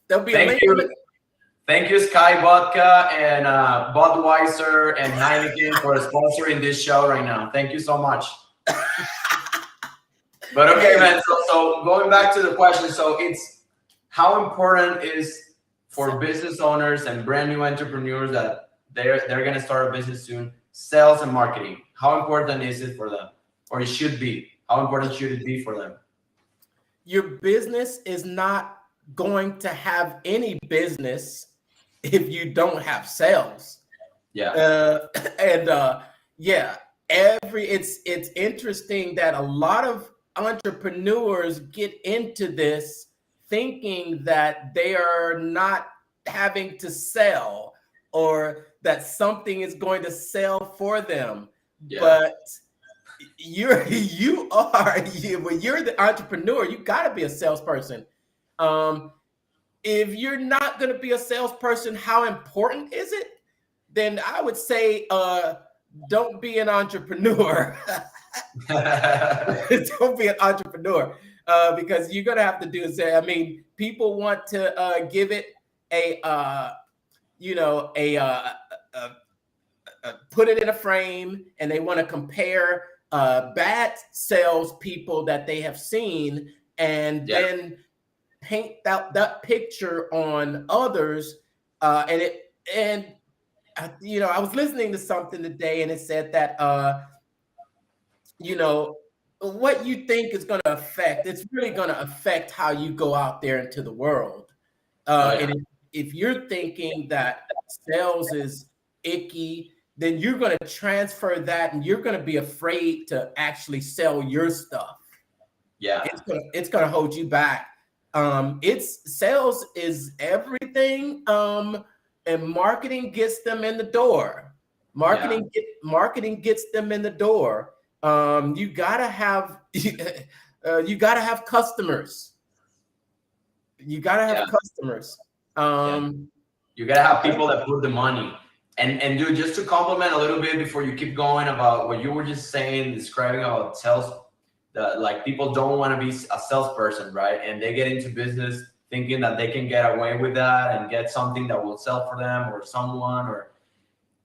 There'll be a link. Thank you, Sky Vodka and Budweiser and Heineken for sponsoring this show right now. Thank you so much. But okay, man. So going back to the question, so it's how important is for business owners and brand new entrepreneurs that they're going to start a business soon, sales and marketing. How important is it for them, or it should be? How important should it be for them? Your business is not going to have any business if you don't have sales. Yeah. It's interesting that a lot of entrepreneurs get into this thinking that they are not having to sell or that something is going to sell for them. Yeah. But when you're the entrepreneur, you got to be a salesperson. If you're not going to be a salesperson, how important is it? Then I would say don't be an entrepreneur. Don't be an entrepreneur because you're going to have to do is, I mean, people want to give it put it in a frame, and they want to compare bad salespeople that they have seen, and then paint that picture on others. I was listening to something today, and it said that what you think is going to affect, it's really going to affect how you go out there into the world. And if you're thinking that sales is icky, then you're going to transfer that, and you're going to be afraid to actually sell your stuff. Yeah, it's going to hold you back. Sales is everything, and marketing gets them in the door. Marketing gets them in the door. You gotta have customers. You gotta have customers. You gotta have people that put the money. And dude, just to compliment a little bit before you keep going about what you were just saying, describing about sales, like people don't want to be a salesperson, right? And they get into business thinking that they can get away with that and get something that will sell for them or someone. Or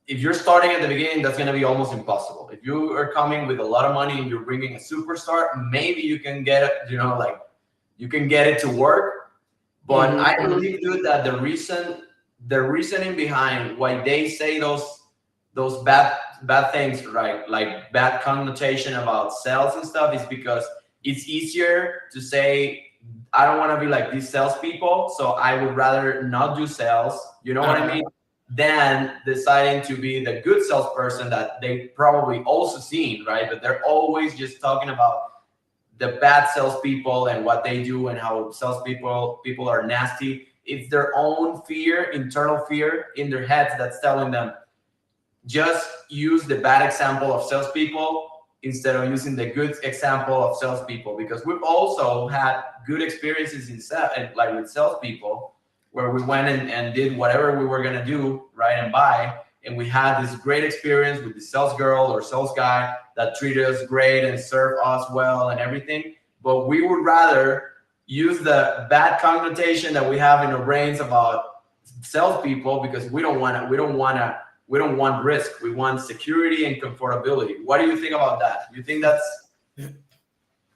if you're starting at the beginning, that's going to be almost impossible. If you are coming with a lot of money and you're bringing a superstar, maybe you can get it, you can get it to work. But I believe, dude, that the reasoning behind why they say those bad things, right? Like bad connotation about sales and stuff, is because it's easier to say, I don't want to be like these salespeople, so I would rather not do sales. You know what I mean? than deciding to be the good salesperson that they probably also seen, right? But they're always just talking about the bad salespeople and what they do and how people are nasty. It's their own fear, internal fear in their heads that's telling them, just use the bad example of salespeople instead of using the good example of salespeople, because we've also had good experiences like with salespeople where we went and did whatever we were going to do, right, and buy, and we had this great experience with the sales girl or sales guy that treated us great and served us well and everything. But we would rather use the bad connotation that we have in our brains about salespeople, because we don't want risk. We want security and comfortability. What do you think about that? You think that's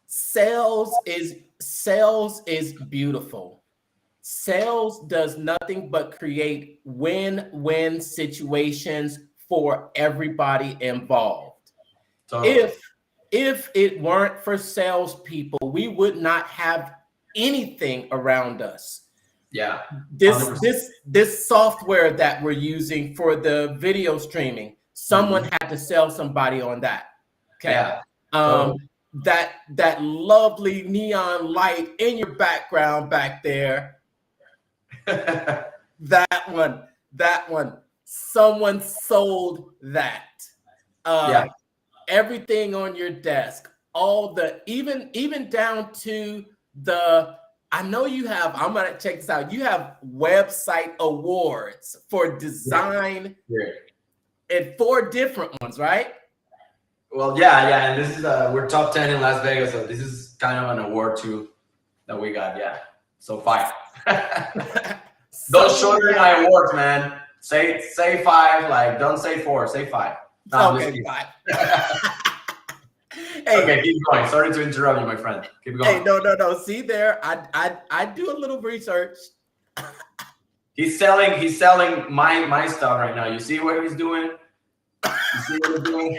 sales is beautiful. Sales does nothing but create win-win situations for everybody involved. Totally. If it weren't for salespeople, we would not have anything around us. Yeah. This software that we're using for the video streaming, someone had to sell somebody on that. Okay. Yeah. That lovely neon light in your background back there. that one. Someone sold that. Everything on your desk, all the even down to the. I know you have, I'm going to check this out. You have website awards for design and 4 different ones, right? Well, yeah. And this is, we're top 10 in Las Vegas. So this is kind of an award too that we got. Yeah. So 5. Don't shorten my awards, man. Say 5. Like, don't say 4, say 5. No, okay, 5. Hey, okay, keep going. Sorry to interrupt you, my friend. Keep going. Hey, no. See there, I do a little research. He's selling my stuff right now. You see what he's doing? You see what he's doing?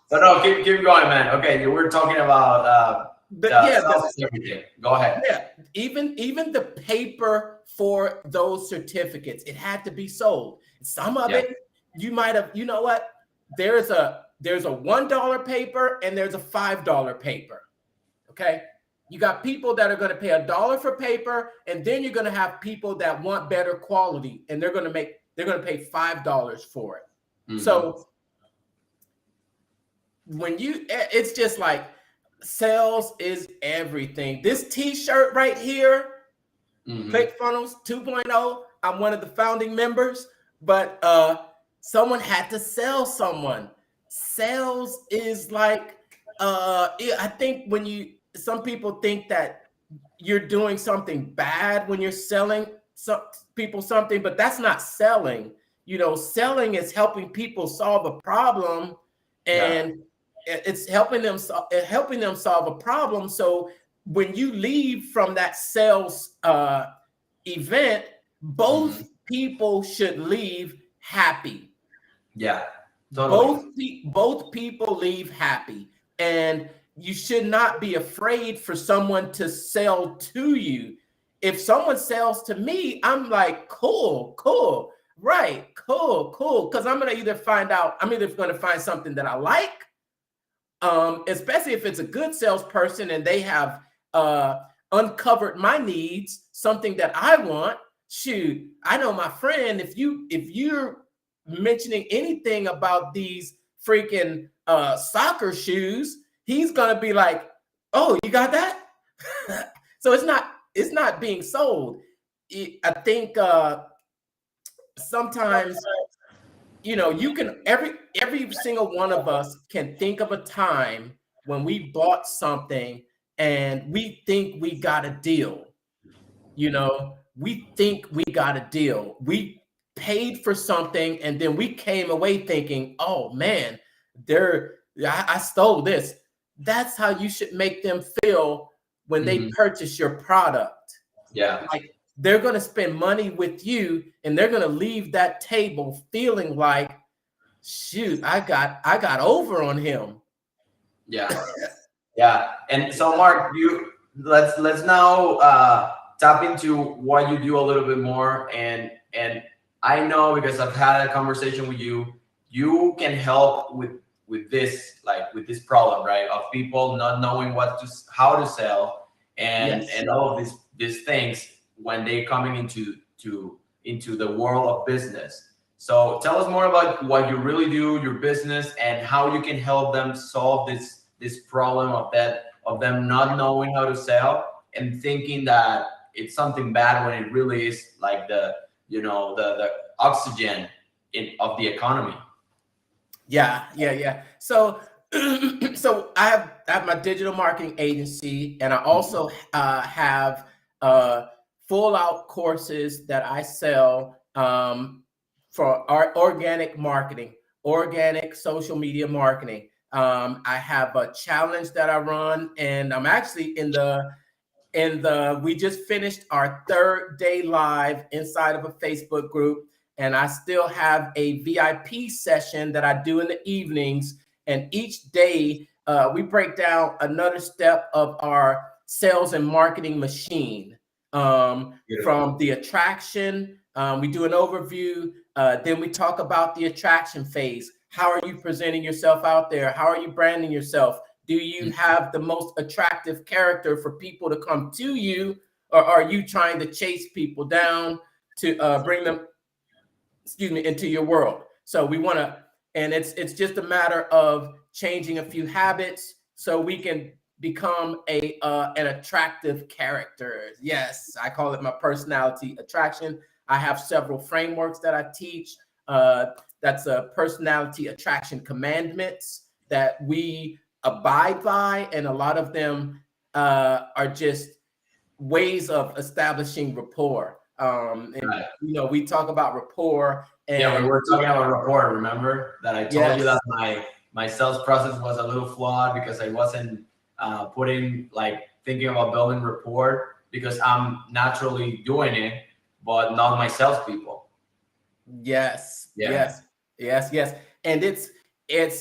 So no, keep going, man. Okay, you were talking about everything. Go ahead. Yeah, even the paper for those certificates, it had to be sold. Some of it, you might have. You know what? There's a $1 paper and there's a $5 paper. Okay. You got people that are going to pay $1 for paper, and then you're going to have people that want better quality, and they're going to pay $5 for it. Mm-hmm. So it's just like sales is everything. This t-shirt right here, ClickFunnels 2.0. I'm one of the founding members, but someone had to sell someone. Sales is like, I think some people think that you're doing something bad when you're selling people something, but that's not selling. Selling is helping people solve a problem, and it's helping them solve a problem. So when you leave from that sales event, both people should leave happy. Yeah. Totally. Both people leave happy, and you should not be afraid for someone to sell to you. If someone sells to me, I'm like, cool, right, cool, because I'm either going to find something that I like, especially if it's a good salesperson and they have uncovered my needs, something that I want. Shoot, I know my friend. If you're mentioning anything about these freaking soccer shoes, he's gonna be like, "Oh, you got that?" So it's not being sold. I think sometimes you can every single one of us can think of a time when we bought something and we think we got a deal. We think we got a deal. We paid for something, and then we came away thinking, oh man, I stole this. That's how you should make them feel when they purchase your product. Yeah. Like they're going to spend money with you, and they're going to leave that table feeling like, shoot, I got over on him. Yeah. Yeah. And so Mark, let's now tap into what you do a little bit more and I know because I've had a conversation with you. You can help with this, like with this problem, right? Of people not knowing how to sell, Yes. and all of these things when they coming into the world of business. So tell us more about what you really do, your business, and how you can help them solve this problem of them not knowing how to sell and thinking that it's something bad when it really is like the oxygen of the economy. Yeah. So, so I have my digital marketing agency, and I also have full out courses that I sell for our organic marketing, organic social media marketing. I have a challenge that I run, and I'm actually we just finished our third day live inside of a Facebook group, and I still have a VIP session that I do in the evenings. And each day we break down another step of our sales and marketing machine, from the attraction. We do an overview. Then we talk about the attraction phase. How are you presenting yourself out there? How are you branding yourself? Do you have the most attractive character for people to come to you, or are you trying to chase people down to bring them, into your world? So we want to, and it's just a matter of changing a few habits so we can become an attractive character. Yes, I call it my personality attraction. I have several frameworks that I teach. That's a personality attraction commandments that we abide by, and a lot of them are just ways of establishing rapport. And Right. we talk about rapport. And Yeah, we were talking about rapport. Remember that I told you yes, that my sales process was a little flawed because I wasn't putting like thinking about building rapport because I'm naturally doing it, but not my salespeople. yes, Yeah. yes. And it's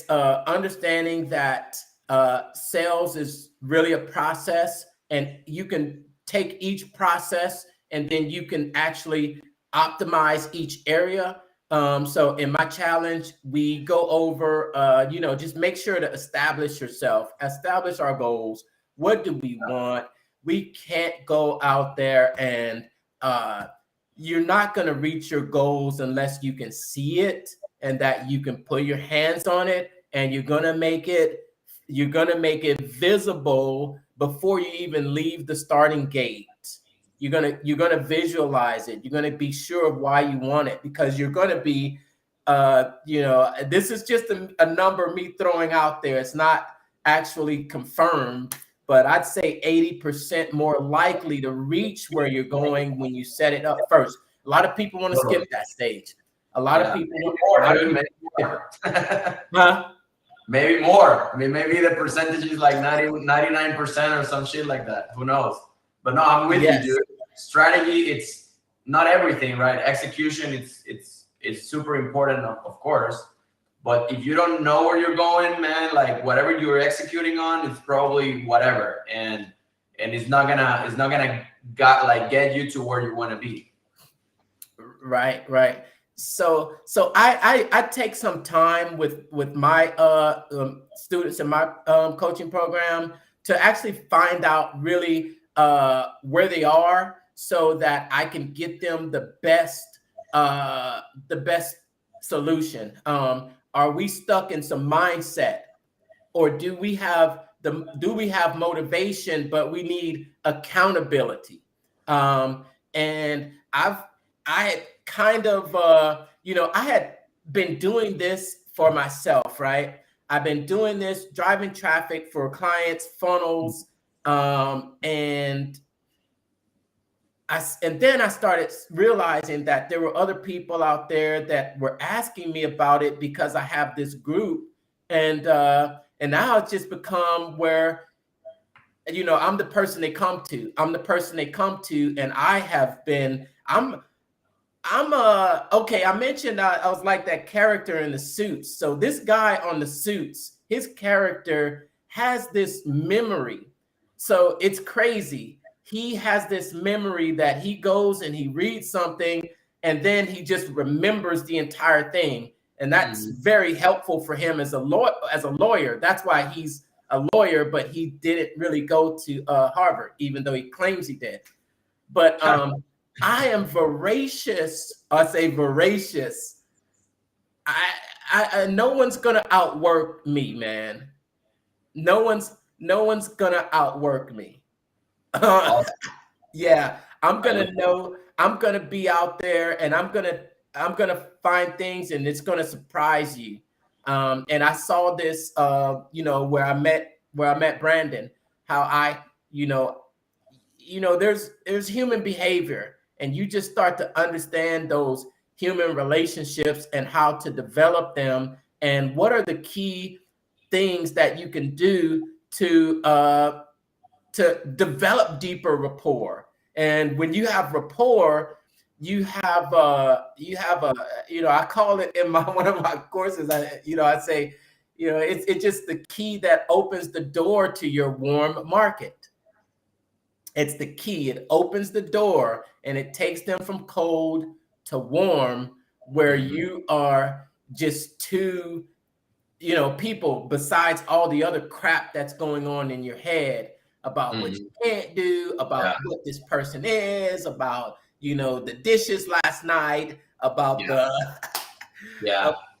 understanding that sales is really a process, and you can take each process and then you can actually optimize each area. So in my challenge, we go over, just make sure to establish yourself, establish our goals. What do we want? We can't go out there and you're not going to reach your goals unless you can see it and that you can put your hands on it, and you're going to make it visible before you even leave the starting gate. You're gonna visualize it. You're gonna be sure of why you want it, because you're gonna be this is just a number me throwing out there. It's not actually confirmed, but I'd say 80% more likely to reach where you're going when you set it up first. A lot of people want to skip that stage. A lot of people Maybe more. huh? Maybe more. I mean, maybe the percentage is like 99% or some shit like that. Who knows? But no, I'm with you, Yes. dude. Strategy, it's not everything, right? Execution, it's super important, of course. But if you don't know where you're going, man, like whatever you're executing on, it's probably whatever, and it's not gonna get you to where you want to be. Right. So I take some time with my students in my coaching program to actually find out really where they are, so that I can get them the best solution. Are we stuck in some mindset, or do we have motivation but we need accountability? And I had kind of I had been doing this for myself, right? I've been doing this, driving traffic for clients, funnels, and then I started realizing that there were other people out there that were asking me about it because I have this group, and now it's just become where I'm the person they come to. And I have been. I'm okay. I mentioned I was like that character in the Suits. So this guy on the Suits, his character has this memory. So it's crazy. He has this memory that he goes and he reads something, and then he just remembers the entire thing. And that's very helpful for him as a lawyer. That's why he's a lawyer, but he didn't really go to Harvard, even though he claims he did. But I am voracious. I say voracious. I no one's gonna outwork me, man. No one's gonna outwork me. Yeah, I'm gonna be out there, and I'm gonna find things, and it's gonna surprise you. And I saw this, where I met Brandon. How there's human behavior, and you just start to understand those human relationships and how to develop them, and what are the key things that you can do to develop deeper rapport. And when you have rapport, I call it in one of my courses, I say, it's just the key that opens the door to your warm market. It's the key. It opens the door, and it takes them from cold to warm, where you are just two, people, besides all the other crap that's going on in your head about what you can't do, about what this person is, about, the dishes last night, about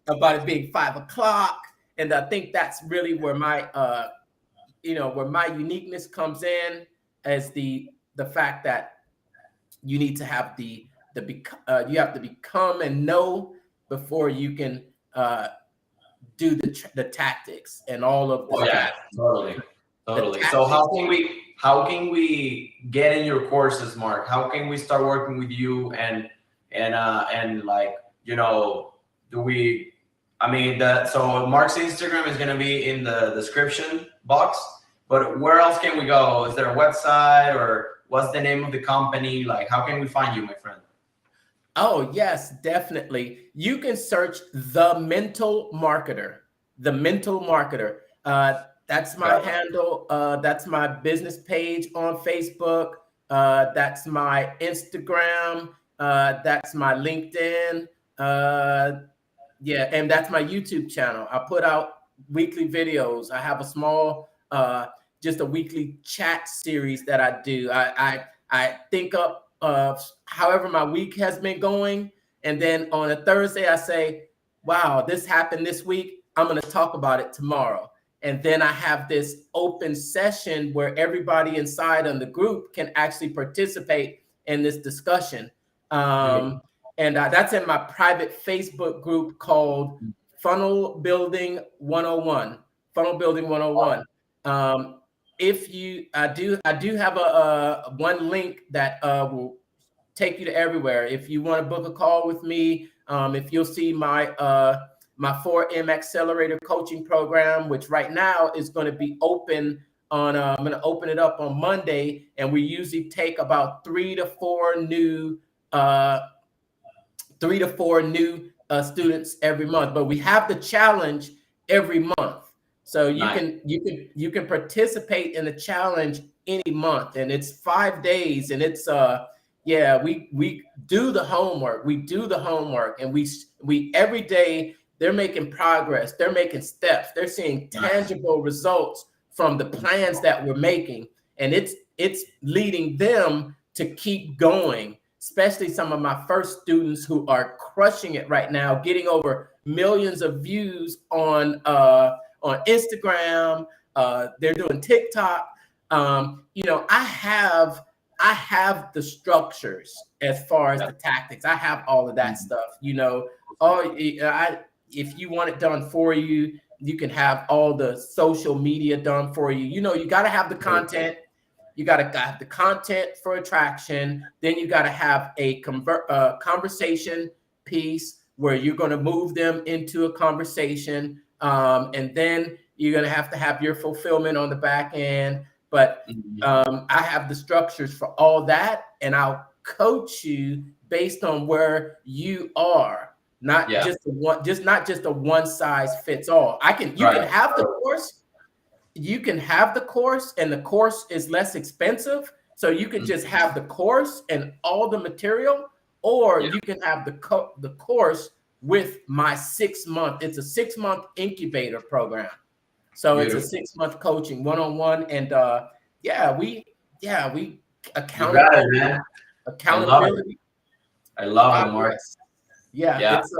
about it being 5 o'clock. And I think that's really where my, where my uniqueness comes in, as the fact that you need to have you have to become and know before you can do the tactics and all of the totally. So how can we get in your courses, Mark? How can we start working with you, and like, so Mark's Instagram is going to be in the description box, but where else can we go? Is there a website, or what's the name of the company? Like, how can we find you, my friend? Oh, yes, definitely. You can search The Mental Marketer. The Mental Marketer. That's my handle. That's my business page on Facebook. That's my Instagram. That's my LinkedIn. And that's my YouTube channel. I put out weekly videos. I have a small, just a weekly chat series that I do. I think up however my week has been going, and then on a Thursday I say, wow, this happened this week, I'm going to talk about it tomorrow. And then I have this open session where everybody inside on the group can actually participate in this discussion. And that's in my private Facebook group called Funnel Building 101. Funnel Building 101. I do have a one link that will take you to everywhere. If you want to book a call with me, if you'll see my 4M Accelerator coaching program, which right now is going to be open on, I'm going to open it up on Monday, and we usually take about 3 to 4 new students every month. But we have the challenge every month. So you can participate in the challenge any month, and it's 5 days, and it's we do the homework. We do the homework, and we every day they're making progress. They're making steps. They're seeing tangible results from the plans that we're making, and it's leading them to keep going. Especially some of my first students who are crushing it right now, getting over millions of views on Instagram. They're doing TikTok. I have the structures as far as the tactics. I have all of that stuff. If you want it done for you, you can have all the social media done for you. You got to have the content. You got to have the content for attraction. Then you got to have a conversation piece where you're going to move them into a conversation. And then you're going to have your fulfillment on the back end. But I have the structures for all that, and I'll coach you based on where you are, not just a one size fits all. You can have the course. You can have the course, and the course is less expensive. So you can just have the course and all the material, or Yeah. you can have the course with my 6 month. It's a 6 month incubator program. So it's a Beautiful. 6 month coaching one-on-one. And we You got it, accountability, man. I love it. accountability, I love it, Mark. progress. Yeah, Yeah. it's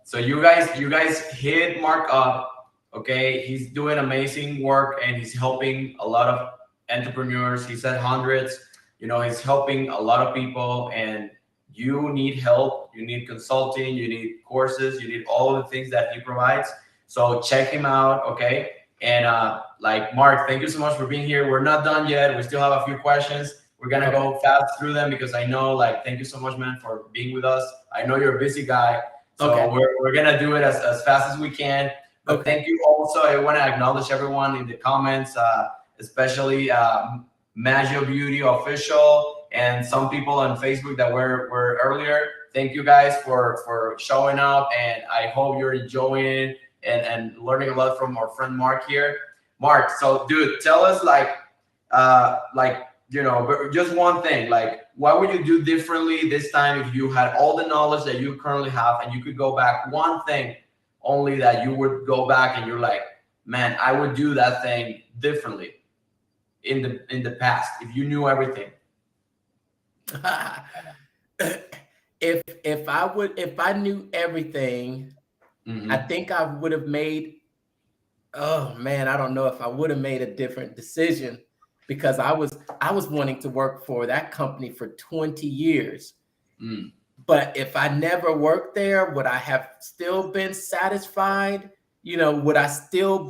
So you guys hit Mark up. Okay, he's doing amazing work and he's helping a lot of entrepreneurs. He said hundreds. He's helping a lot of people, and you need help. You need consulting. You need courses. You need all the things that he provides. So check him out. Okay, and like Mark, thank you so much for being here. We're not done yet. We still have a few questions. We're gonna okay. go fast through them because I know, like, thank you so much, man, for being with us. I know you're a busy guy. So Okay. we're gonna do it as fast as we can. But Okay. thank you also. I want to acknowledge everyone in the comments, especially Maggio Beauty Official and some people on Facebook that were earlier. Thank you guys for showing up, and I hope you're enjoying and learning a lot from our friend Mark here. Mark, so dude, tell us just one thing, like, what would you do differently this time if you had all the knowledge that you currently have and you could go back, one thing only that you would go back and you're like, man, I would do that thing differently in the past if you knew everything. If I knew everything, I think I would have made, oh man, I don't know if I would have made a different decision, because I was wanting to work for that company for 20 years. But if I never worked there, would I have still been satisfied? Would I still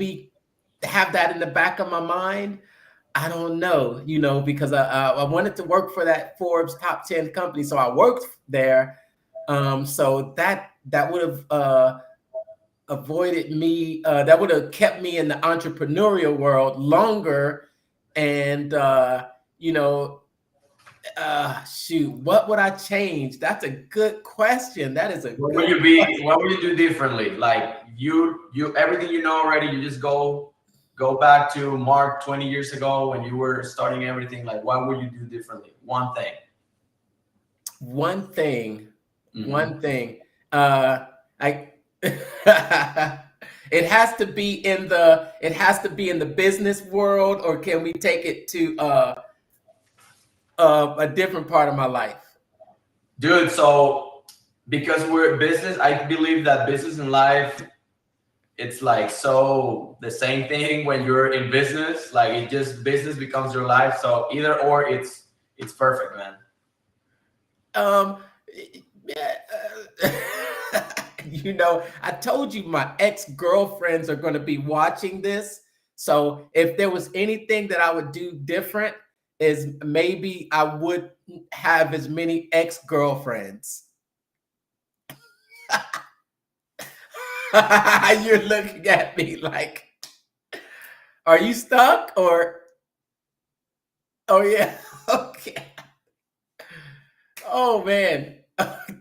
have that in the back of my mind? I don't know, because I wanted to work for that Forbes top 10 company. So I worked there. So that would have avoided me, that would have kept me in the entrepreneurial world longer. And, shoot, what would I change? That's a good question. That is a What good would you be? What would you do differently? Like, you everything you know already. You just go back to Mark 20 years ago when you were starting everything. Like, what would you do differently? One thing. One thing. One thing. I it has to be in the business world, or can we take it to a different part of my life? Dude, so because we're business, I believe that business and life, it's like so the same thing when you're in business. Like, it just, business becomes your life. So either or, it's perfect, man. I told you my ex-girlfriends are going to be watching this. So if there was anything that I would do different, is maybe I wouldn't have as many ex-girlfriends. You're looking at me like, are you stuck? Or, oh yeah, okay. Oh man,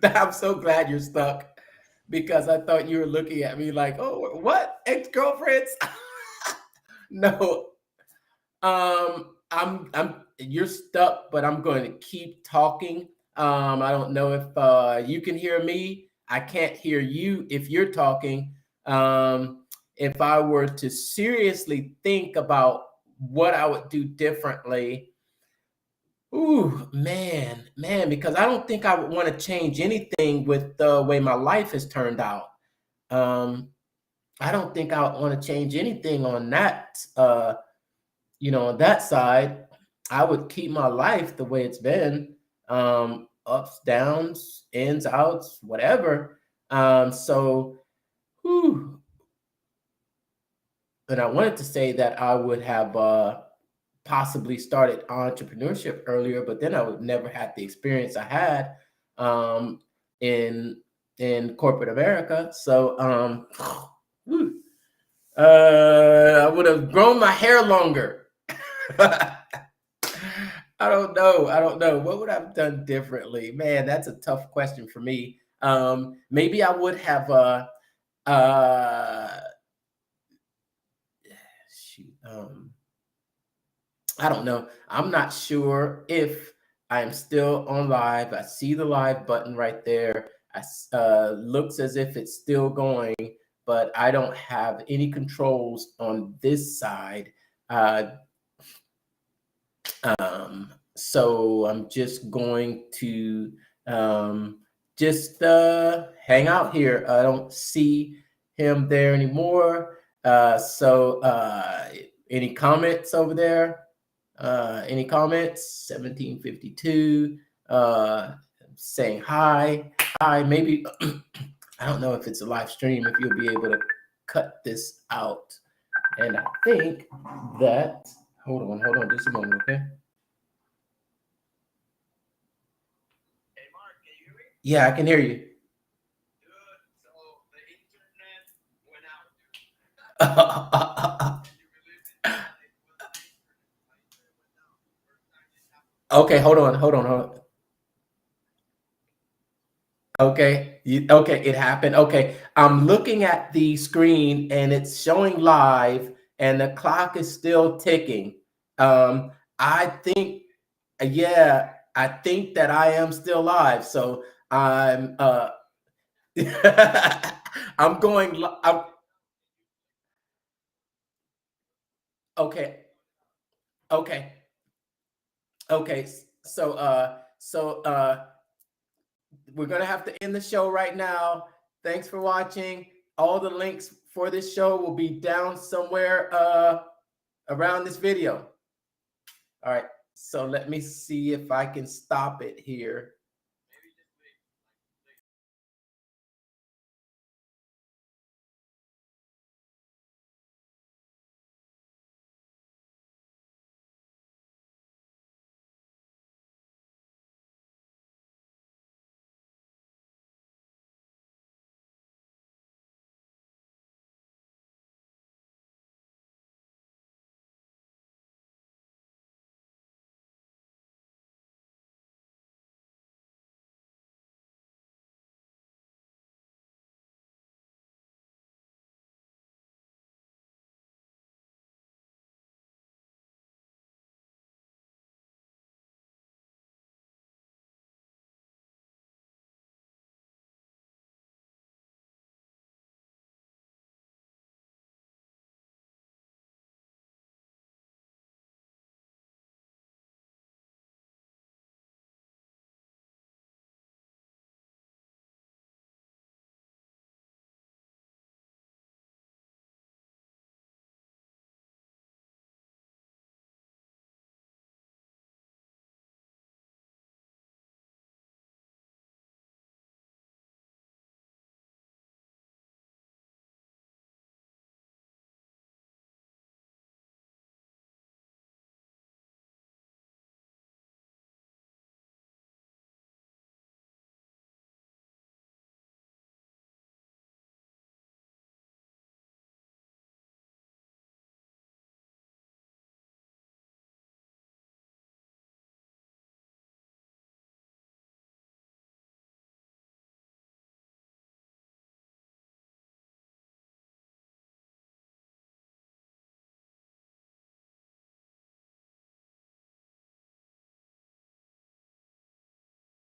I'm so glad you're stuck, because I thought you were looking at me like, oh, what, ex-girlfriends? No, you're stuck, but I'm going to keep talking. I don't know if you can hear me. I can't hear you if you're talking. If I were to seriously think about what I would do differently, ooh, man, because I don't think I would want to change anything with the way my life has turned out. I don't think I would want to change anything on that, on that side. I would keep my life the way it's been, ups, downs, ins, outs, whatever. Whew. And I wanted to say that I would have possibly started entrepreneurship earlier, but then I would never had the experience I had in corporate America. So I would have grown my hair longer. I don't know. What would I have done differently? Man, that's a tough question for me. Maybe I would have shoot. I don't know. I'm not sure if I am still on live. I see the live button right there. Looks as if it's still going, but I don't have any controls on this side. So I'm just going to just hang out here. I don't see him there anymore. So any comments over there? Any comments? 1752 saying hi. Hi, maybe I don't know if it's a live stream, if you'll be able to cut this out. And I think that, hold on just a moment, okay? Hey, Mark, can you hear me? Yeah, I can hear you. Good. So the internet went out. Can you believe it? Okay, hold on. Okay, okay, it happened. Okay, I'm looking at the screen and it's showing live, and the clock is still ticking. I think, yeah, I think that I am still live. So I'm, I'm going. Okay, okay, okay. So we're gonna have to end the show right now. Thanks for watching. All the links for this show will be down somewhere around this video. All right, so let me see if I can stop it here.